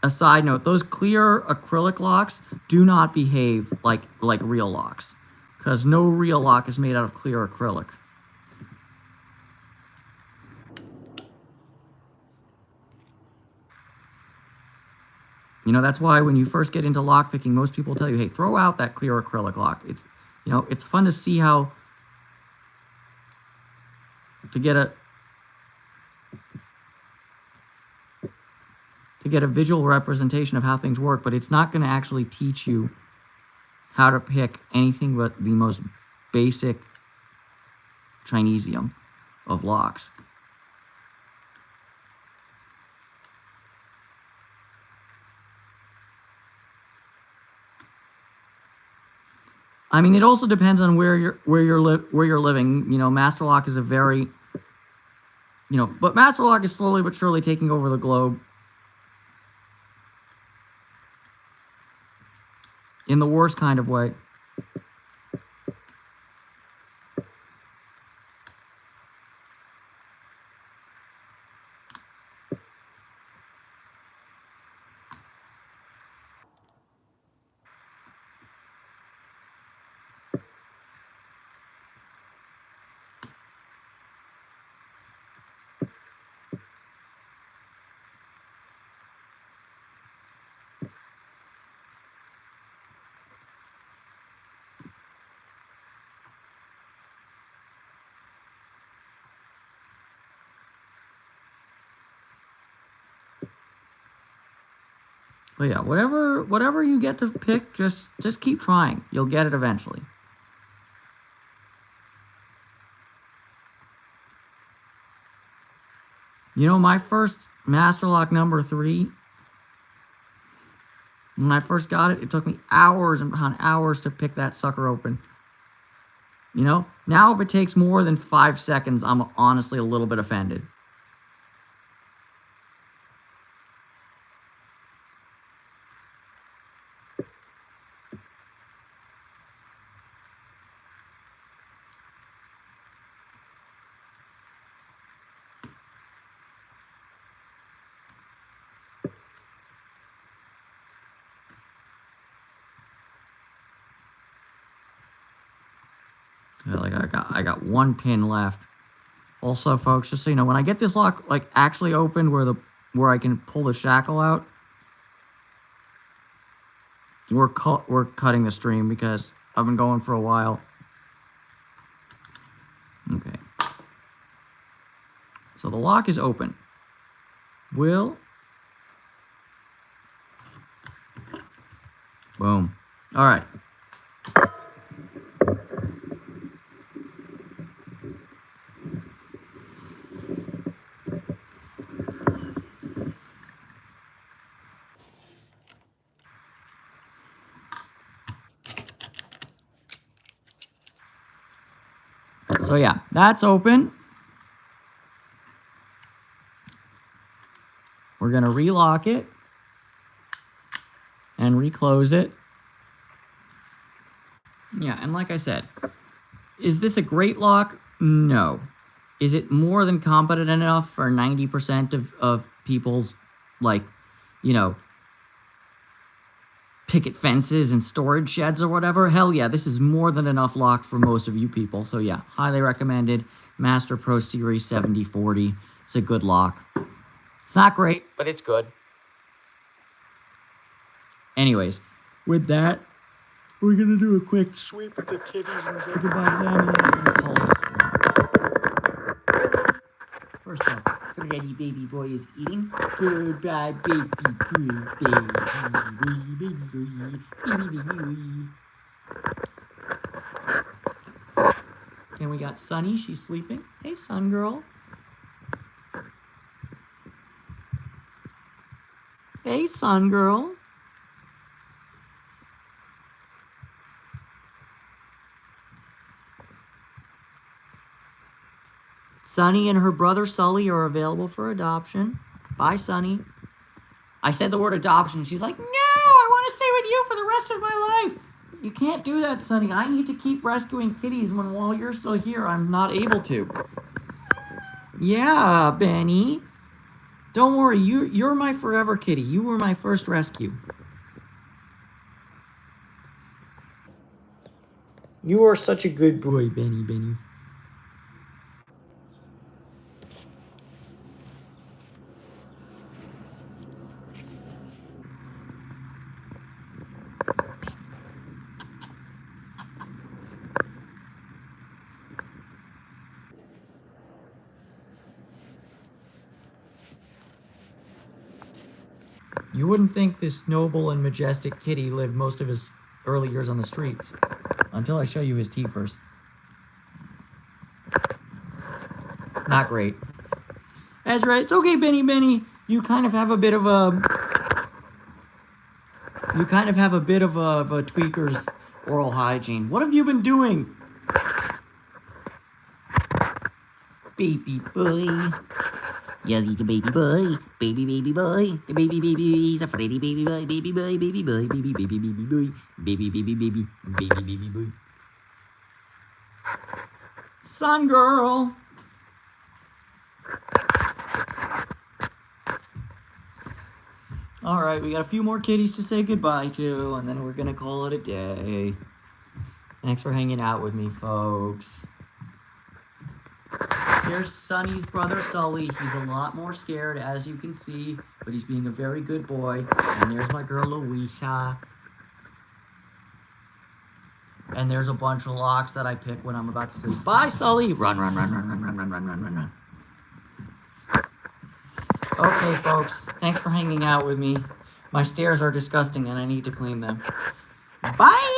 side note, those clear acrylic locks do not behave like real locks, because no real lock is made out of clear acrylic. You know, that's why when you first get into lockpicking, most people tell you, hey, throw out that clear acrylic lock. It's, you know, it's fun to see how to get a visual representation of how things work, but it's not going to actually teach you how to pick anything but the most basic Chinesium of locks. I mean, it also depends on where you're living. You know, Master Lock is a very, you know, but Master Lock is slowly but surely taking over the globe. In the worst kind of way. But yeah, whatever you get to pick, just keep trying. You'll get it eventually. You know, my first master lock number 3, when I first got it, it took me hours and hours to pick that sucker open. You know, now if it takes more than 5 seconds, I'm honestly a little bit offended. Like I got 1 pin left. Also, folks, just so you know, when I get this lock like actually opened where I can pull the shackle out, we're cutting the stream because I've been going for a while. Okay. So the lock is open. Boom. All right. So yeah, that's open. We're going to relock it and reclose it. Yeah, and like I said, is this a great lock? No. Is it more than competent enough for 90% of people's, like, you know, picket fences and storage sheds or whatever? Hell yeah, this is more than enough lock for most of you people. So yeah, highly recommended. Master Pro Series 7040. It's a good lock. It's not great, but it's good. Anyways, with that, we're going to do a quick sweep of the kitties and say goodbye to them, and then we're going to call this one. First off, Freddy baby boy is eating. Goodbye, baby boy, baby boy. And we got Sunny, she's sleeping. Hey, sun girl. Hey, sun girl. Sunny and her brother Sully are available for adoption. Bye, Sunny. I said the word adoption. She's like, no, I want to stay with you for the rest of my life. You can't do that, Sunny. I need to keep rescuing kitties while you're still here. I'm not able to. Yeah, Benny. Don't worry. You're my forever kitty. You were my first rescue. You are such a good boy, Benny. You wouldn't think this noble and majestic kitty lived most of his early years on the streets. Until I show you his teeth first. Not great. That's right. It's okay, Benny. You kind of have a bit of a tweaker's oral hygiene. What have you been doing? Baby boy. Yes, he's a baby boy. Baby boy. The baby. He's a Freddy baby boy. Baby boy. Baby boy. Baby boy. Baby boy. Sun girl. Alright, we got a few more kitties to say goodbye to, and then we're gonna call it a day. Thanks for hanging out with me, folks. Here's Sunny's brother, Sully. He's a lot more scared, as you can see, but he's being a very good boy. And there's my girl, Louisa. And there's a bunch of locks that I pick when I'm about to sleep. Bye, Sully! Run. Okay, folks. Thanks for hanging out with me. My stairs are disgusting, and I need to clean them. Bye!